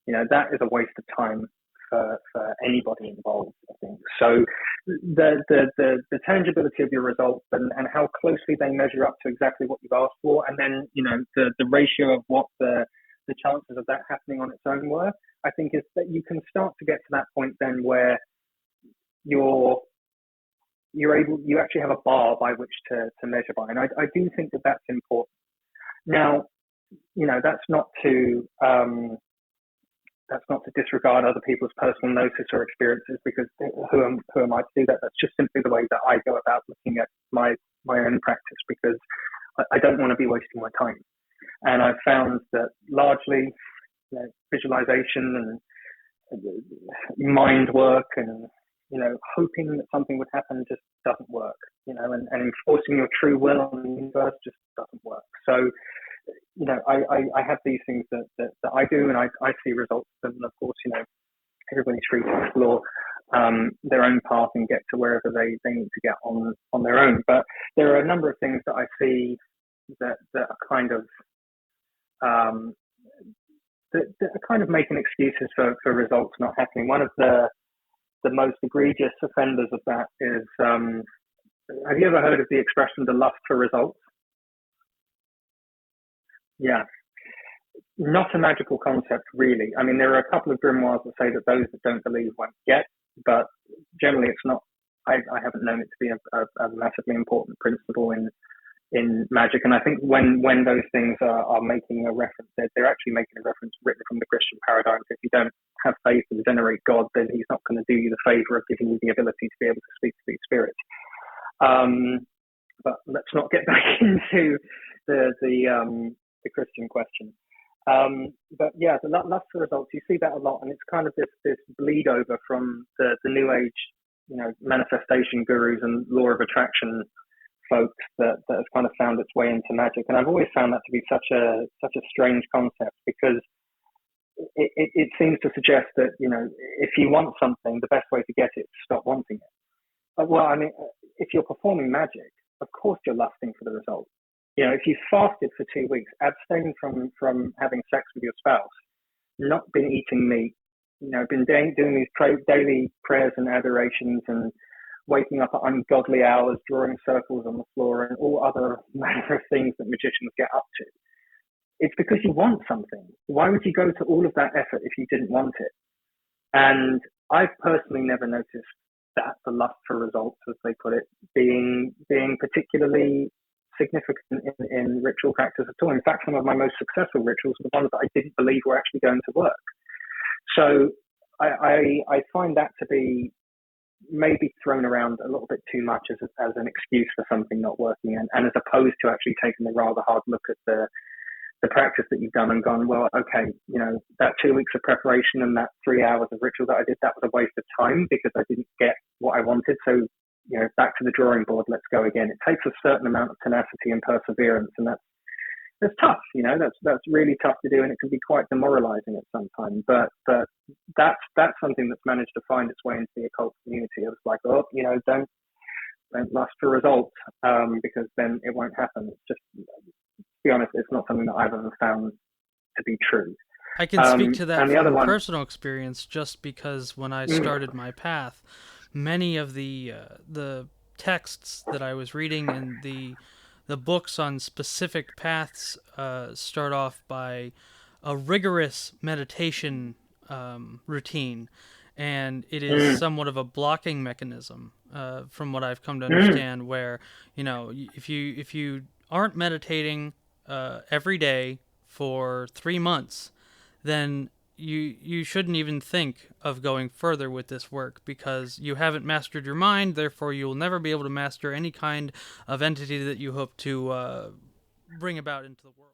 You know, that is a waste of time for anybody involved, I think. So the tangibility of your results and how closely they measure up to exactly what you've asked for, and then, you know, the ratio of what the chances of that happening on its own were, I think is that you can start to get to that point then where you actually have a bar by which to measure by. And I do think that that's important. Now, you know, that's not to disregard other people's personal notice or experiences, because who am I to do that? That's just simply the way that I go about looking at my own practice, because I don't want to be wasting my time. And I've found that largely, you know, visualization and mind work and, you know, hoping that something would happen just doesn't work, you know, and enforcing your true will on the universe just doesn't work. So, you know, I have these things that I do, and I see results of them. And of course, you know, everybody's free to explore their own path and get to wherever they need to get on their own. But there are a number of things that I see that are kind of that are kind of making excuses for results not happening. One of the most egregious offenders of that is, have you ever heard of the expression "the lust for results"? Yeah, not a magical concept, really. I mean, there are a couple of grimoires that say that those that don't believe won't get, but generally it's not. I haven't known it to be a massively important principle in magic. And I think when those things are making a reference, they're actually making a reference written from the Christian paradigm. If you don't have faith and venerate God, then he's not going to do you the favor of giving you the ability to be able to speak to these spirits. But let's not get back into the Christian question. But yeah, the lust for results, you see that a lot, and it's kind of this bleed over from the New Age, you know, manifestation gurus and law of attraction folks that has kind of found its way into magic. And I've always found that to be such a strange concept, because it seems to suggest that, you know, if you want something, the best way to get it is to stop wanting it. Well, I mean, if you're performing magic, of course you're lusting for the result. You know, if you fasted for 2 weeks, abstained from having sex with your spouse, not been eating meat, you know, been doing these daily prayers and adorations and waking up at ungodly hours, drawing circles on the floor, and all other manner of things that magicians get up to, it's because you want something. Why would you go to all of that effort if you didn't want it? And I've personally never noticed that the lust for results, as they put it, being particularly significant in ritual practice at all. In fact, some of my most successful rituals were the ones that I didn't believe were actually going to work. So I find that to be maybe thrown around a little bit too much as an excuse for something not working, and as opposed to actually taking a rather hard look at the practice that you've done and gone, well, okay, you know, that 2 weeks of preparation and that 3 hours of ritual that I did, that was a waste of time because I didn't get what I wanted. So, you know, back to the drawing board, let's go again. It takes a certain amount of tenacity and perseverance, and it's tough, that's really tough to do, and it can be quite demoralizing at some time. But that's something that's managed to find its way into the occult community. It's like, don't lust for results, because then it won't happen. It's just, to be honest, it's not something that I've ever found to be true. I can speak to that from one, personal experience, just because when I started my path, many of the texts that I was reading and the books on specific paths start off by a rigorous meditation routine, and it is somewhat of a blocking mechanism, from what I've come to understand, where, if you aren't meditating every day for 3 months, then you shouldn't even think of going further with this work, because you haven't mastered your mind. Therefore, you will never be able to master any kind of entity that you hope to bring about into the world.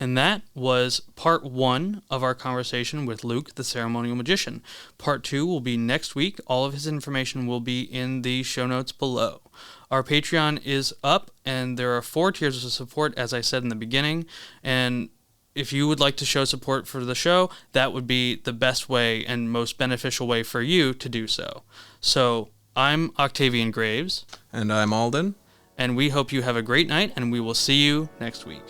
And that was part 1 of our conversation with Luke, the ceremonial magician. Part 2 will be next week. All of his information will be in the show notes below. Our Patreon is up, and there are 4 tiers of support, as I said in the beginning. And if you would like to show support for the show, that would be the best way and most beneficial way for you to do so. So I'm Octavian Graves. And I'm Alden. And we hope you have a great night, and we will see you next week.